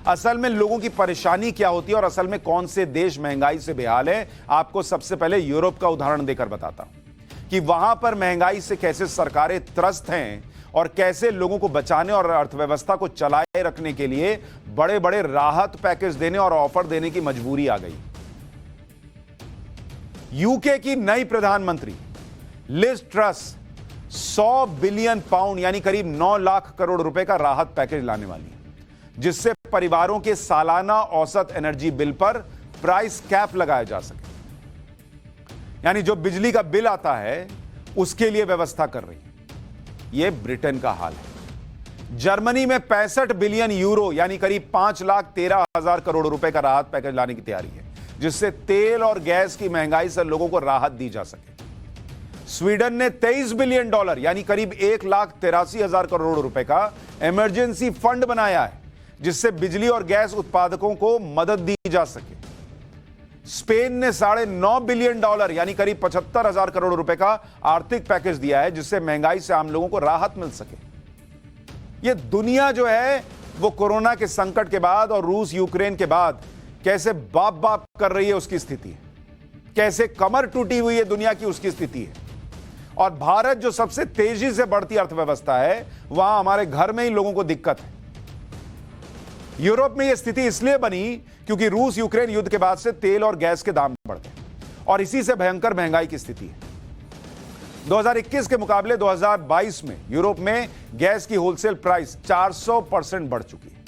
असल में लोगों की परेशानी क्या होती है और असल में कौन से देश महंगाई से बेहाल है। आपको सबसे पहले यूरोप का उदाहरण देकर बताता हूं कि वहां पर महंगाई से कैसे सरकारें त्रस्त हैं और कैसे लोगों को बचाने और अर्थव्यवस्था को चलाए रखने के लिए बड़े बड़े राहत पैकेज देने और ऑफर देने की मजबूरी आ गई। यूके की नई प्रधानमंत्री लिज ट्रस 100 बिलियन पाउंड यानी करीब 9 लाख करोड़ रुपए का राहत पैकेज लाने वाली है, जिससे परिवारों के सालाना औसत एनर्जी बिल पर प्राइस कैप लगाया जा सके, यानी जो बिजली का बिल आता है उसके लिए व्यवस्था कर रही है। यह ब्रिटेन का हाल है। जर्मनी में 65 बिलियन यूरो यानी करीब 5,13,000 करोड़ रुपए का राहत पैकेज लाने की तैयारी है, जिससे तेल और गैस की महंगाई से लोगों को राहत दी जा सके। स्वीडन ने $23 बिलियन यानी करीब 1,83,000 करोड़ रुपए का इमरजेंसी फंड बनाया है, जिससे बिजली और गैस उत्पादकों को मदद दी जा सके। स्पेन ने $9.5 बिलियन यानी करीब 75,000 करोड़ रुपए का आर्थिक पैकेज दिया है, जिससे महंगाई से आम लोगों को राहत मिल सके। यह दुनिया जो है वो कोरोना के संकट के बाद और रूस यूक्रेन के बाद कैसे बाप बाप कर रही है उसकी स्थिति है, कैसे कमर टूटी हुई है दुनिया की उसकी स्थिति है। और भारत जो सबसे तेजी से बढ़ती अर्थव्यवस्था है, वहां हमारे घर में ही लोगों को दिक्कत है। यूरोप में यह स्थिति इसलिए बनी क्योंकि रूस यूक्रेन युद्ध के बाद से तेल और गैस के दाम बढ़ गए और इसी से भयंकर महंगाई की स्थिति है। 2021 के मुकाबले 2022 में यूरोप में गैस की होलसेल प्राइस 400% बढ़ चुकी है,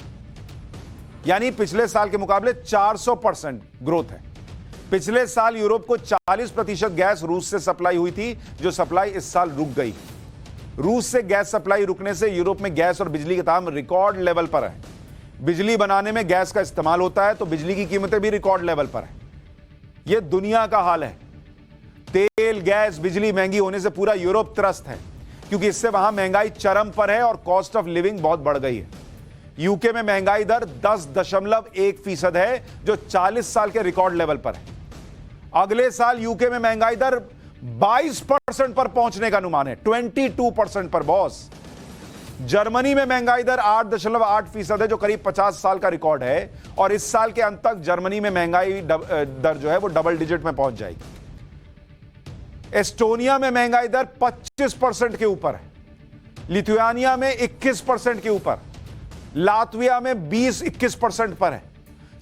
यानी पिछले साल के मुकाबले 400% ग्रोथ है। पिछले साल यूरोप को 40% गैस रूस से सप्लाई हुई थी, जो सप्लाई इस साल रुक गई। रूस से गैस सप्लाई रुकने से यूरोप में गैस और बिजली के दाम रिकॉर्ड लेवल पर है। बिजली बनाने में गैस का इस्तेमाल होता है तो बिजली की कीमतें भी रिकॉर्ड लेवल पर है। यह दुनिया का हाल है। तेल, गैस, बिजली महंगी होने से पूरा यूरोप त्रस्त है, क्योंकि इससे वहां महंगाई चरम पर है और कॉस्ट ऑफ लिविंग बहुत बढ़ गई है। यूके में महंगाई दर 10.1% है, जो 40 साल के रिकॉर्ड लेवल पर है। अगले साल यूके में महंगाई दर 22% पर पहुंचने का अनुमान है, 22% पर बॉस। जर्मनी में महंगाई दर 8.8% है, जो करीब 50 साल का रिकॉर्ड है और इस साल के अंत तक जर्मनी में महंगाई दर जो है वो डबल डिजिट में पहुंच जाएगी। एस्टोनिया में महंगाई दर 25% के ऊपर है, लिथुआनिया में 21% के ऊपर, लातविया में 20-21% पर है,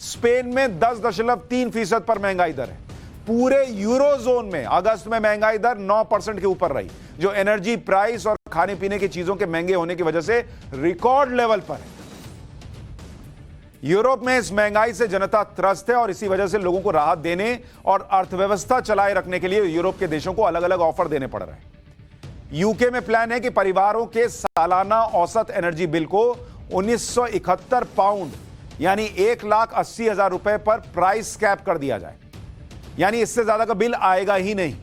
स्पेन में 10.3% पर महंगाई दर है। पूरे यूरोजोन में अगस्त में महंगाई दर 9% के ऊपर रही, जो एनर्जी प्राइस और खाने पीने की चीजों के महंगे होने की वजह से रिकॉर्ड लेवल पर है। यूरोप में इस महंगाई से जनता त्रस्त है और इसी वजह से लोगों को राहत देने और अर्थव्यवस्था चलाए रखने के लिए यूरोप के देशों को अलग अलग ऑफर देने पड़ रहे हैं। यूके में प्लान है कि परिवारों के सालाना औसत एनर्जी बिल को 1971 पाउंड यानी 1,80,000 रुपए पर प्राइस कैप कर दिया जाए, यानी इससे ज्यादा का बिल आएगा ही नहीं।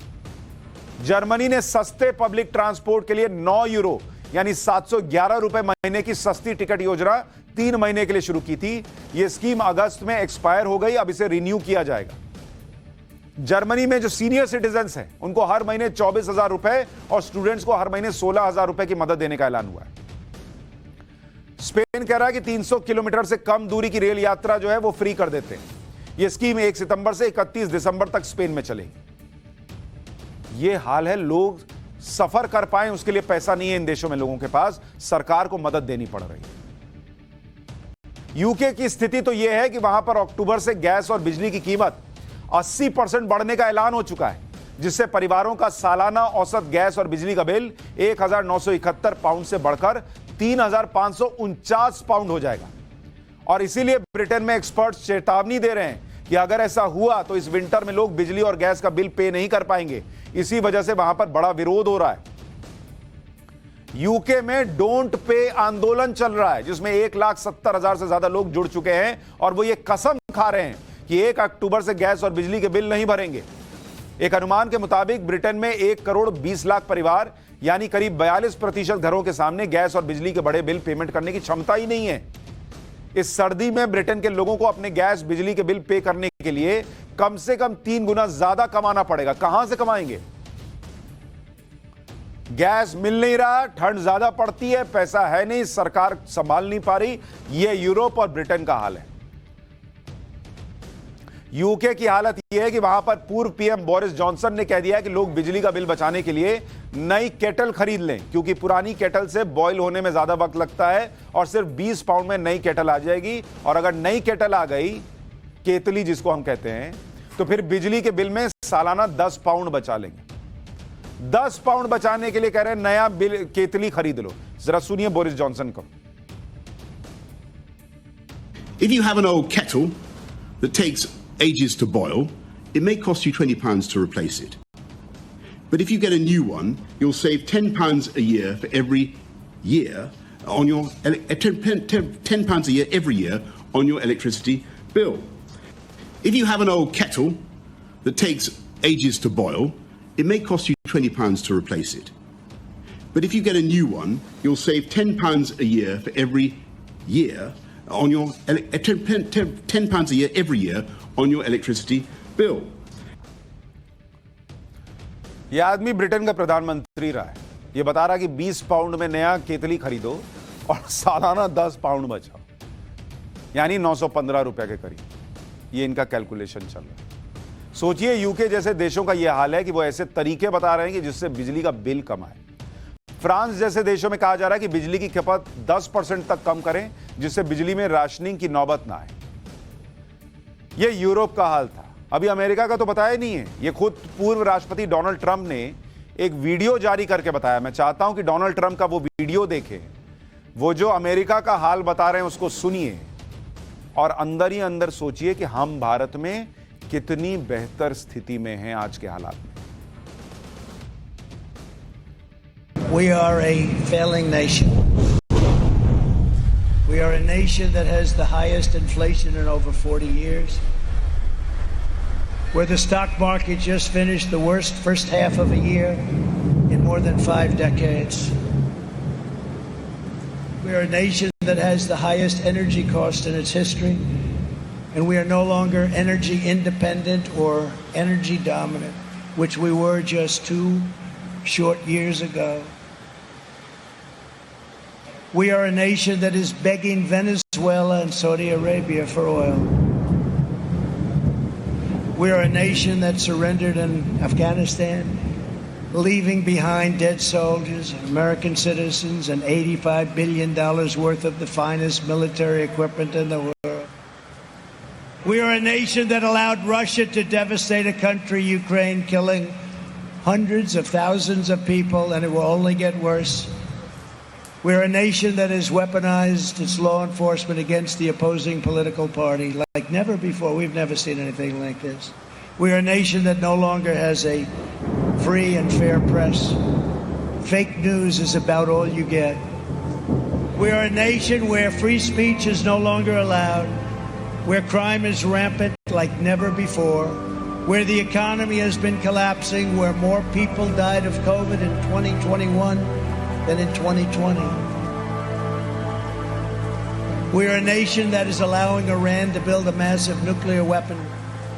जर्मनी ने सस्ते पब्लिक ट्रांसपोर्ट के लिए 9 यूरो यानी 711 रुपए महीने की सस्ती टिकट योजना 3 महीने के लिए शुरू की थी। यह स्कीम अगस्त में एक्सपायर हो गई, अब इसे रिन्यू किया जाएगा। जर्मनी में जो सीनियर सिटीजन्स हैं उनको हर महीने 24,000 रुपए और स्टूडेंट्स को हर महीने 16,000 रुपए की मदद देने का ऐलान हुआ है। स्पेन कह रहा है कि 300 किलोमीटर से कम दूरी की रेल यात्रा जो है वो फ्री कर देते हैं। यह स्कीम 1 सितंबर से 31 दिसंबर तक स्पेन में चलेगी। यह हाल है, लोग सफर कर पाए उसके लिए पैसा नहीं है इन देशों में लोगों के पास, सरकार को मदद देनी पड़ रही है। यूके की स्थिति तो यह है कि वहां पर अक्टूबर से गैस और बिजली की कीमत 80% बढ़ने का ऐलान हो चुका है, जिससे परिवारों का सालाना औसत गैस और बिजली का बिल 1971 पाउंड से बढ़कर 3549 पाउंड हो जाएगा। और इसीलिए ब्रिटेन में एक्सपर्ट्स चेतावनी दे रहे हैं कि अगर ऐसा हुआ तो इस विंटर में लोग बिजली और गैस का बिल पे नहीं कर पाएंगे। इसी वजह से वहां पर बड़ा विरोध हो रहा है। यूके में डोंट पे आंदोलन चल रहा है, जिसमें 1,70,000 से ज्यादा लोग जुड़ चुके हैं और वो ये कसम खा रहे हैं कि 1 अक्टूबर से गैस और बिजली के बिल नहीं भरेंगे। एक अनुमान के मुताबिक ब्रिटेन में 1,20,00,000 परिवार यानी करीब 42% घरों के सामने गैस और बिजली के बड़े बिल पेमेंट करने की क्षमता ही नहीं है। इस सर्दी में ब्रिटेन के लोगों को अपने गैस बिजली के बिल पे करने के लिए कम से कम 3 गुना ज्यादा कमाना पड़ेगा। कहां से कमाएंगे? गैस मिल नहीं रहा, ठंड ज्यादा पड़ती है, पैसा है नहीं, सरकार संभाल नहीं पा रही। यह यूरोप और ब्रिटेन का हाल है। यूके की हालत यह है कि वहां पर पूर्व पीएम बोरिस जॉनसन ने कह दिया है कि लोग बिजली का बिल बचाने के लिए नई केटल खरीद लें, क्योंकि पुरानी केटल से बॉयल होने में ज्यादा वक्त लगता है और सिर्फ 20 पाउंड में नई केटल आ जाएगी। और अगर नई केटल आ गई, केतली जिसको हम कहते हैं, तो फिर बिजली के बिल में सालाना 10 पाउंड बचा लेंगे। 10 पाउंड बचाने के लिए कह रहे हैं नया बिल केतली खरीद लो। जरा सुनिए बोरिस जॉनसन को। If you have an old kettle that takes ages to boil, it may cost you £20 to replace it. But if you get a new one, you'll save £10 a year for every year on your £10 a year every year on your electricity bill. If you have an old kettle that takes ages to boil, it may cost you £20 to replace it. But if you get a new one, you'll save £10 a year for every year on your £10 a year every year on your electricity bill. यह आदमी Britain का प्रधानमंत्री रहा है। यह बता रहा कि 20 पाउंड में नया केतली खरीदो और सालाना 10 पाउंड बचाओ, यानी 915 रुपए के करीब। यह इनका कैलकुलेशन चल रहा है। सोचिए, यूके जैसे देशों का यह हाल है कि वो ऐसे तरीके बता रहे हैं कि जिससे बिजली का बिल कम आए। फ्रांस जैसे देशों में कहा जा रहा है कि बिजली की खपत 10% तक कम करें, जिससे बिजली में राशनिंग की नौबत ना आए। यह यूरोप का हाल था। अभी अमेरिका का तो बताया नहीं है। यह खुद पूर्व राष्ट्रपति डोनाल्ड ट्रंप ने एक वीडियो जारी करके बताया। मैं चाहता हूं कि डोनाल्ड ट्रंप का वो वीडियो देखें। वो जो अमेरिका का हाल बता रहे हैं उसको सुनिए और अंदर ही अंदर सोचिए कि हम भारत में कितनी बेहतर स्थिति में हैं आज के हालात में। We are a failing nation. We are a nation that has the highest inflation in over 40 years, where the stock market just finished the worst first half of a year in more than 5 decades. We are a nation that has the highest energy cost in its history, and we are no longer energy independent or energy dominant, which we were just 2 short years ago. We are a nation that is begging Venezuela and Saudi Arabia for oil. We are a nation that surrendered in Afghanistan, leaving behind dead soldiers, American citizens, and $85 billion worth of the finest military equipment in the world. We are a nation that allowed Russia to devastate a country, Ukraine, killing hundreds of thousands of people, and it will only get worse. We're a nation that has weaponized its law enforcement against the opposing political party like never before. We've never seen anything like this. We're a nation that no longer has a free and fair press. Fake news is about all you get. We are a nation where free speech is no longer allowed, where crime is rampant like never before, where the economy has been collapsing, where more people died of COVID in 2021 than in 2020. We are a nation that is allowing Iran to build a massive nuclear weapon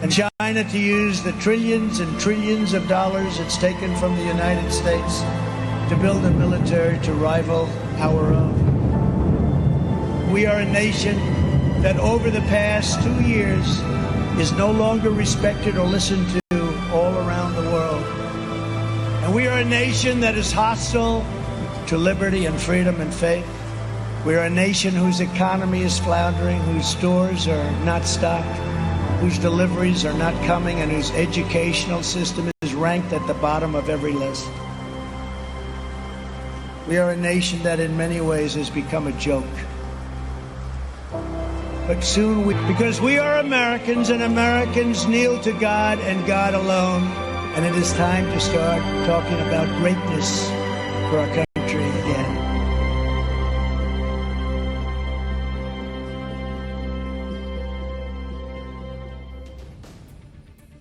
and China to use the trillions and trillions of dollars it's taken from the United States to build a military to rival our own. We are a nation that over the past 2 years is no longer respected or listened to all around the world. And we are a nation that is hostile to liberty and freedom and faith. We are a nation whose economy is floundering, whose stores are not stocked. whose deliveries are not coming and whose educational system is ranked at the bottom of every list. We are a nation that in many ways has become a joke. But soon because we are Americans and Americans kneel to God and God alone. And it is time to start talking about greatness for our country again.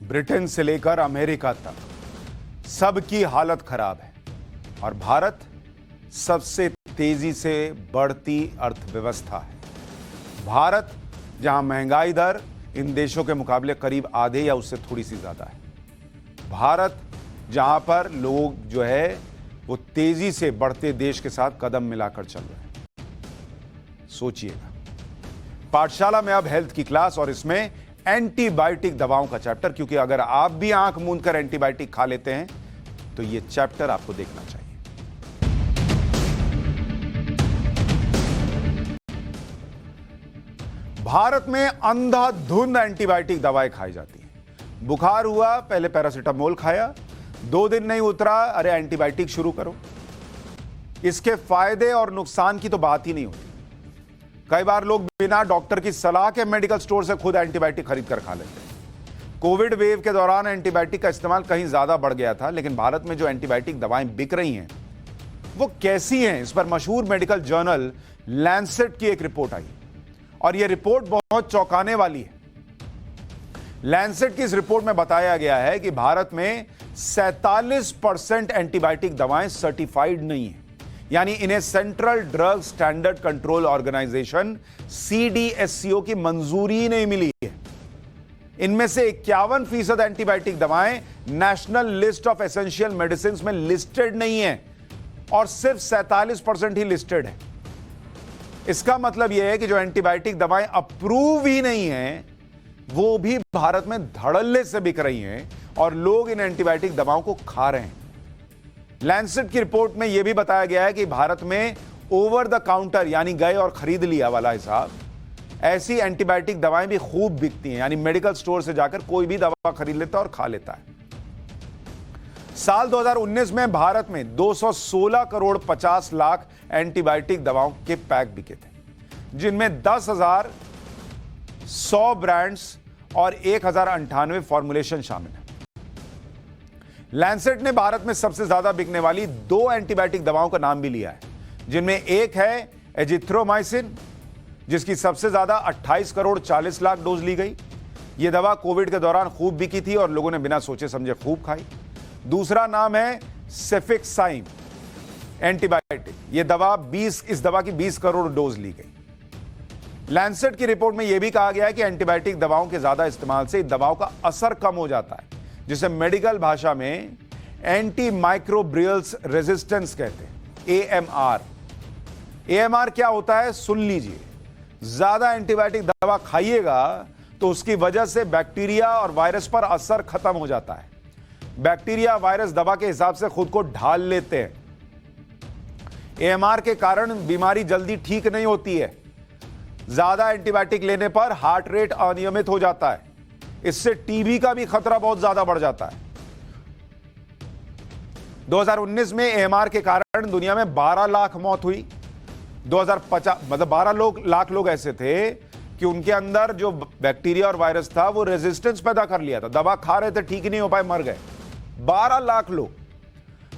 Britain से लेकर America तक सबकी हालत खराब है और भारत सबसे तेजी से बढ़ती अर्थव्यवस्था है। भारत जहां महंगाई दर इन देशों के मुकाबले करीब आधे या उससे थोड़ी सी ज्यादा है। भारत जहां पर लोग जो है वो तेजी से बढ़ते देश के साथ कदम मिलाकर चल रहे हैं। सोचिएगा, पाठशाला में अब हेल्थ की क्लास और इसमें एंटीबायोटिक दवाओं का चैप्टर, क्योंकि अगर आप भी आंख मूंद कर एंटीबायोटिक खा लेते हैं तो यह चैप्टर आपको देखना चाहिए। भारत में अंधाधुंध एंटीबायोटिक दवाएं खाई जाती हैं। बुखार हुआ, पहले पैरासीटामोल खाया, 2 दिन नहीं उतरा, अरे एंटीबायोटिक शुरू करो। इसके फायदे और नुकसान की तो बात ही नहीं होती। कई बार लोग बिना डॉक्टर की सलाह के मेडिकल स्टोर से खुद एंटीबायोटिक खरीद कर खा लेते हैं। कोविड वेव के दौरान एंटीबायोटिक का इस्तेमाल कहीं ज्यादा बढ़ गया था, लेकिन भारत में जो एंटीबायोटिक दवाएं बिक रही हैं वो कैसी हैं, इस पर मशहूर मेडिकल जर्नल लैंसेट की एक रिपोर्ट आई और यह रिपोर्ट बहुत चौंकाने वाली है। लैंसेट की इस रिपोर्ट में बताया गया है कि भारत में 47% एंटीबायोटिक दवाएं सर्टिफाइड नहीं है, यानी इन्हें central drug standard control organisation CDSCO की मंजूरी नहीं मिली है। इनमें से 51% एंटीबायोटिक दवाएं national list of essential medicine में लिस्टेड नहीं है और सिर्फ 47% ही लिस्टेड है। इसका मतलब यह है कि जो एंटीबायोटिक दवाएं अप्रूव ही नहीं है वो भी भारत में धड़ल्ले से बिक रही हैं और लोग इन एंटीबायोटिक दवाओं को खा रहे हैं। लैंसेट की रिपोर्ट में यह भी बताया गया है कि भारत में ओवर द काउंटर यानी गए और खरीद लिया वाला हिसाब, ऐसी एंटीबायोटिक दवाएं भी खूब बिकती हैं, यानी मेडिकल स्टोर से जाकर कोई भी दवा खरीद लेता है और खा लेता है। साल 2019 में भारत में 216 करोड़ 50 लाख एंटीबायोटिक दवाओं के पैक बिके थे, जिनमें 10,100 ब्रांड्स और 1,098 फॉर्मुलेशन शामिल है। लैंसेट ने भारत में सबसे ज्यादा बिकने वाली 2 एंटीबायोटिक दवाओं का नाम भी लिया है, जिनमें एक है एजिथ्रोमाइसिन, जिसकी सबसे ज्यादा 28 करोड़ 40 लाख डोज ली गई। यह दवा कोविड के दौरान खूब बिकी थी और लोगों ने बिना सोचे समझे खूब खाई। दूसरा नाम है सेफिक्साइम एंटीबायोटिक। इस दवा की 20 करोड़ डोज ली गई। लैंसेट की रिपोर्ट में यह भी कहा गया है कि एंटीबायोटिक दवाओं के ज्यादा इस्तेमाल से दवाओं का असर कम हो जाता है, जिसे मेडिकल भाषा में एंटी माइक्रोब्रियल्स रेजिस्टेंस कहते हैं, AMR। AMR क्या होता है सुन लीजिए। ज्यादा एंटीबायोटिक दवा खाइएगा तो उसकी वजह से बैक्टीरिया और वायरस पर असर खत्म हो जाता है। बैक्टीरिया वायरस दवा के हिसाब से खुद को ढाल लेते हैं। AMR के कारण बीमारी जल्दी ठीक नहीं होती है। ज्यादा एंटीबायोटिक लेने पर हार्ट रेट अनियमित हो जाता है। इससे टीबी का भी खतरा बहुत ज्यादा बढ़ जाता है। 2019 में AMR के कारण दुनिया में 12 लाख मौत हुई। 2050 मतलब 12 लाख लोग ऐसे थे कि उनके अंदर जो बैक्टीरिया और वायरस था वो रेजिस्टेंस पैदा कर लिया था। दवा खा रहे थे, ठीक नहीं हो पाए, मर गए 12 लाख लोग।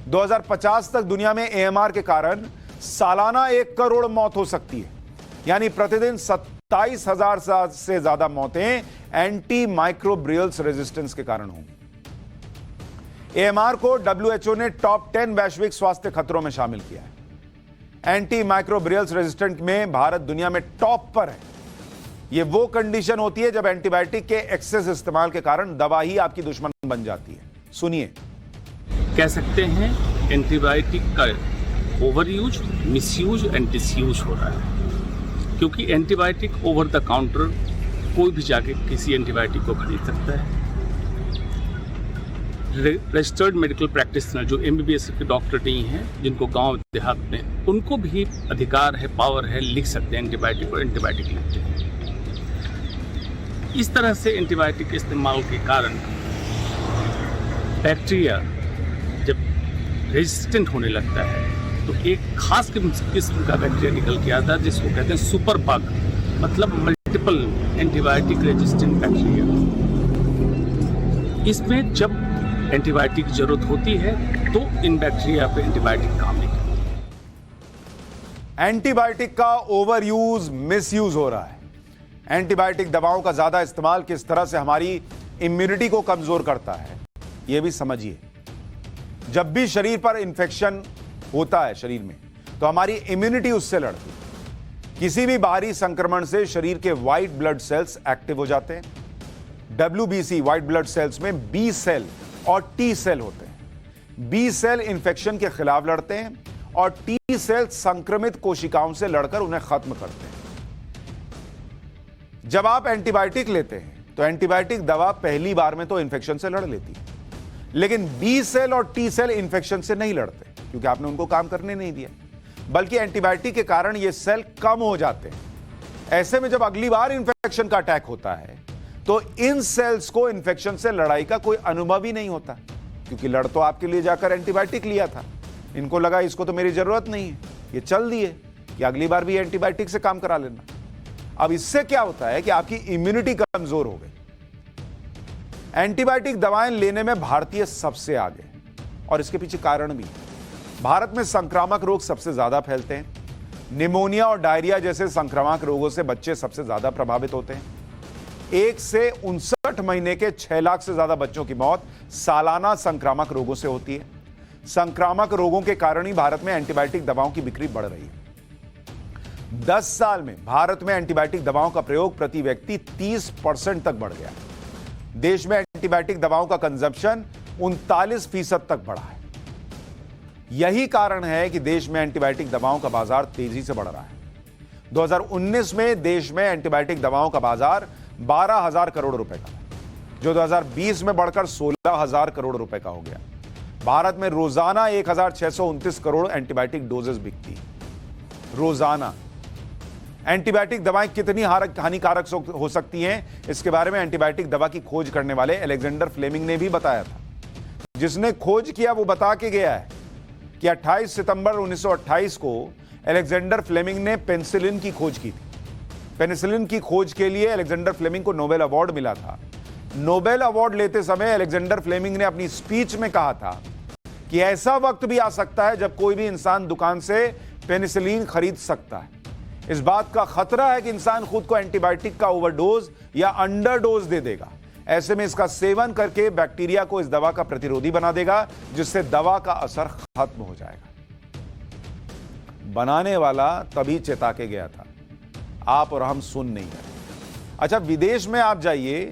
2050 तक दुनिया में AMR के कारण सालाना 1 करोड़ मौत हो सकती है, यानी प्रतिदिन 27,000 से ज्यादा मौतें एंटी माइक्रोब्रियल्स रेजिस्टेंस के कारण होंगी। AMR को WHO ने टॉप 10 वैश्विक स्वास्थ्य खतरों में शामिल किया है। एंटी माइक्रोब्रियल्स रेजिस्टेंट में भारत दुनिया में टॉप पर है। यह वो कंडीशन होती है जब एंटीबायोटिक के एक्सेस इस्तेमाल के कारण दवा ही आपकी दुश्मन बन जाती है। सुनिए। कह सकते हैं एंटीबायोटिक का over use, misuse and disuse हो रहा है, क्योंकि एंटीबायोटिक ओवर द काउंटर कोई भी जाके किसी एंटीबायोटिक को खरीद सकता है। रजिस्टर्ड मेडिकल प्रैक्टिशनर जो MBBS के डॉक्टर नहीं हैं, जिनको गांव देहात में, उनको भी अधिकार है, पावर है, लिख सकते हैं एंटीबायोटिक और एंटीबायोटिक लिखते हैं। इस तरह से एंटीबायोटिक के इस्तेमाल के कारण बैक्टीरिया जब रेजिस्टेंट होने लगता है तो एक खास किस्म का बैक्टीरिया निकल के आता है जिसको कहते हैं सुपर बग, मतलब मल्टीपल एंटीबायोटिक रेजिस्टेंट बैक्टीरिया। इसमें जब एंटीबायोटिक की जरूरत होती है तो इन बैक्टीरिया पे एंटीबायोटिक काम नहीं करता। एंटीबायोटिक का ओवर यूज, मिसयूज हो रहा है। एंटीबायोटिक दवाओं का ज्यादा इस्तेमाल किस तरह से हमारी इम्यूनिटी को कमजोर करता है, यह भी समझिए। जब भी शरीर पर इंफेक्शन होता है शरीर में, तो हमारी इम्यूनिटी उससे लड़ती है। किसी भी बाहरी संक्रमण से शरीर के व्हाइट ब्लड सेल्स एक्टिव हो जाते हैं। WBC व्हाइट ब्लड सेल्स में बी सेल और टी सेल होते हैं। बी सेल इंफेक्शन के खिलाफ लड़ते हैं और टी सेल संक्रमित कोशिकाओं से लड़कर उन्हें खत्म करते हैं। जब आप एंटीबायोटिक लेते हैं तो एंटीबायोटिक दवा पहली बार में तो इंफेक्शन से लड़ लेती है, लेकिन बी सेल और टी सेल इंफेक्शन से नहीं लड़ते क्योंकि आपने उनको काम करने नहीं दिया, बल्कि एंटीबायोटिक के कारण ये सेल कम हो जाते हैं। ऐसे में जब अगली बार इंफेक्शन का अटैक होता है तो इन सेल्स को इंफेक्शन से लड़ाई का कोई अनुभव ही नहीं होता, क्योंकि लड़ तो आपके लिए जाकर एंटीबायोटिक लिया था। इनको लगा इसको तो मेरी जरूरत नहीं है, ये चल दिए कि अगली बार भी एंटीबायोटिक से काम करा लेना। अब इससे क्या होता है कि आपकी इम्यूनिटी कमजोर हो गई। एंटीबायोटिक दवाएं लेने में भारतीय सबसे आगे, और इसके पीछे कारण भी। भारत में संक्रामक रोग सबसे ज्यादा फैलते हैं। निमोनिया और डायरिया जैसे संक्रामक रोगों से बच्चे सबसे ज्यादा प्रभावित होते हैं। 1 से 59 महीने के 6 लाख से ज्यादा बच्चों की मौत सालाना संक्रामक रोगों से होती है। संक्रामक रोगों के कारण ही भारत में एंटीबायोटिक दवाओं की बिक्री बढ़ रही है। 10 साल में भारत में एंटीबायोटिक दवाओं का प्रयोग प्रति व्यक्ति 30% तक बढ़ गया। देश में एंटीबायोटिक दवाओं का कंजप्शन 39% तक बढ़ा है। यही कारण है कि देश में एंटीबायोटिक दवाओं का बाजार तेजी से बढ़ रहा है। 2019 में देश में एंटीबायोटिक दवाओं का बाजार 12,000 करोड़ रुपए का, जो 2020 में बढ़कर 16,000 करोड़ रुपए का हो गया। भारत में रोजाना 1,629 करोड़ एंटीबायोटिक डोजेस बिकती रोजाना। एंटीबायोटिक दवाएं कितनी हानिकारक हो सकती हैं, इसके बारे में एंटीबायोटिक दवा की खोज करने वाले अलेक्जेंडर फ्लेमिंग ने भी बताया था। जिसने खोज किया वो बता के गया है कि 28 सितंबर 1928 को अलेक्जेंडर फ्लेमिंग ने पेनिसिलिन की खोज की थी। पेनिसिलिन की खोज के लिए अलेक्जेंडर फ्लेमिंग को नोबेल अवार्ड मिला था। नोबेल अवार्ड लेते समय अलेक्जेंडर फ्लेमिंग ने अपनी स्पीच में कहा था कि ऐसा वक्त भी आ सकता है जब कोई भी इंसान दुकान से पेनिसिलिन खरीद सकता है। इस बात का खतरा है कि इंसान खुद को एंटीबायोटिक का ओवरडोज या अंडरडोज दे देगा। ऐसे में इसका सेवन करके बैक्टीरिया को इस दवा का प्रतिरोधी बना देगा, जिससे दवा का असर खत्म हो जाएगा। बनाने वाला तभी चेता के गया था, आप और हम सुन नहीं रहे। अच्छा, विदेश में आप जाइए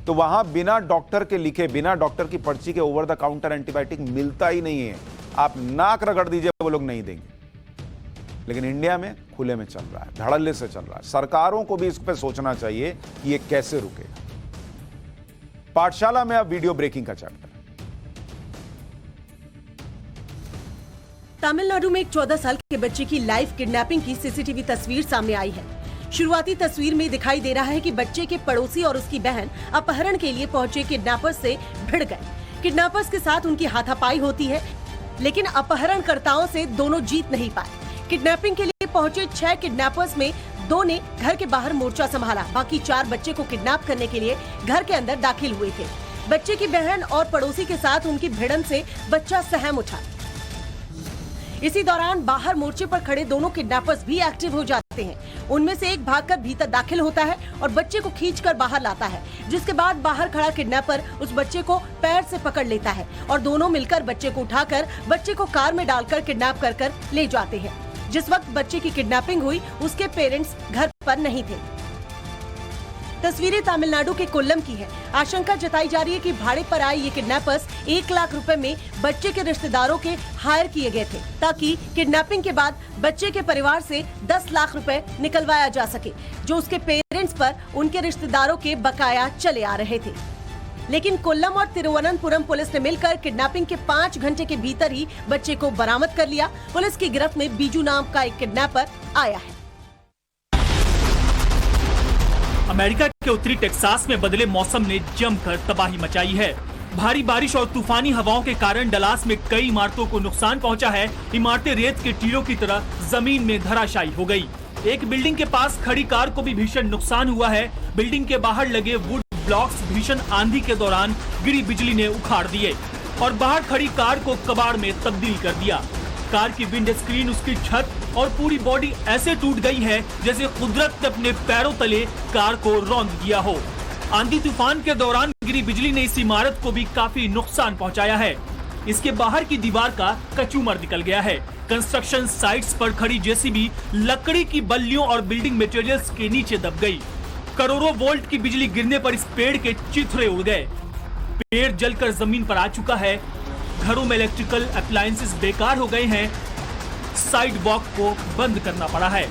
तो वहां बिना डॉक्टर के लिखे, बिना डॉक्टर की पर्ची के ओवर द काउंटर एंटीबायोटिक मिलता ही नहीं है। आप नाक रगड़ दीजिए, वो लोग नहीं देंगे। लेकिन इंडिया में खुले में चल रहा है, धड़ल्ले से चल रहा है। सरकारों को भी इस पर सोचना चाहिए कि ये कैसे रुकेगा। पाठशाला में अब वीडियो ब्रेकिंग का चैप्टर। तमिलनाडु में एक 14 साल के बच्चे की लाइव किडनैपिंग की सीसीटीवी तस्वीर सामने आई है। शुरुआती तस्वीर में दिखाई दे रहा है कि बच्चे के पड़ोसी और उसकी बहन अपहरण के लिए पहुंचे किडनैपर्स से भिड़ गए। किडनैपर्स के साथ उनकी हाथापाई होती है, लेकिन अपहरणकर्ताओं से दोनों जीत नहीं पाए। किडनैपिंग के लिए पहुंचे 6 किडनैपर्स में 2 ने घर के बाहर मोर्चा संभाला, बाकी 4 बच्चे को किडनैप करने के लिए घर के अंदर दाखिल हुए थे। बच्चे की बहन और पड़ोसी के साथ उनकी भिड़ंत से बच्चा सहम उठा। इसी दौरान बाहर मोर्चे पर खड़े दोनों किडनैपर्स भी एक्टिव हो जाते हैं। उनमें से एक भागकर भीतर दाखिल होता है और बच्चे को खींचकर बाहर लाता है, जिसके बाद बाहर खड़ा किडनैपर उस बच्चे को पैर से पकड़ लेता है और दोनों मिलकर बच्चे को उठाकर बच्चे को कार में डालकर किडनैप कर ले जाते हैं। जिस वक्त बच्चे की किडनैपिंग हुई, उसके पेरेंट्स घर पर नहीं थे। तस्वीरें तमिलनाडु के कोल्लम की है। आशंका जताई जा रही है कि भाड़े पर आए ये किडनैपर्स 1 लाख रुपए में बच्चे के रिश्तेदारों के हायर किए गए थे, ताकि किडनैपिंग के बाद बच्चे के परिवार से 10 लाख रुपए निकलवाया जा सके, जो उसके पेरेंट्स पर उनके रिश्तेदारों के बकाया चले आ रहे थे। लेकिन कोल्लम और तिरुवनंतपुरम पुलिस ने मिलकर किडनैपिंग के 5 घंटे के भीतर ही बच्चे को बरामद कर लिया। पुलिस की गिरफ्त में बीजू नाम का एक किडनैपर आया है। अमेरिका के उत्तरी टेक्सास में बदले मौसम ने जमकर तबाही मचाई है। भारी बारिश और तूफानी हवाओं के कारण डलास में कई इमारतों को नुकसान पहुंचा है। इमारतें रेत के टीलों की तरह जमीन में धराशायी हो गई। एक बिल्डिंग के पास खड़ी कार को भी भीषण नुकसान हुआ है। बिल्डिंग के बाहर लगे वुड ब्लॉक्स भीषण आंधी के दौरान गिरी बिजली ने उखाड़ दिए और बाहर खड़ी कार को कबाड़ में तब्दील कर दिया। कार की विंड स्क्रीन, उसकी छत और पूरी बॉडी ऐसे टूट गई है जैसे कुदरत ने अपने पैरों तले कार को रौंद दिया हो। आंधी तूफान के दौरान गिरी बिजली ने इस इमारत को भी काफी नुकसान पहुंचाया है। इसके बाहर की दीवार का कचूमर निकल गया है। कंस्ट्रक्शन साइट्स पर खड़ी जेसीबी लकड़ी की बल्लियों और बिल्डिंग मटेरियल्स के नीचे दब गई। करोड़ों वोल्ट की बिजली गिरने पर इस पेड़ के चिथड़े उड़ गए। पेड़ जलकर जमीन पर आ चुका है। घरों में इलेक्ट्रिकल अप्लायंसेस बेकार हो गए हैं। साइड वॉक को बंद करना पड़ा है।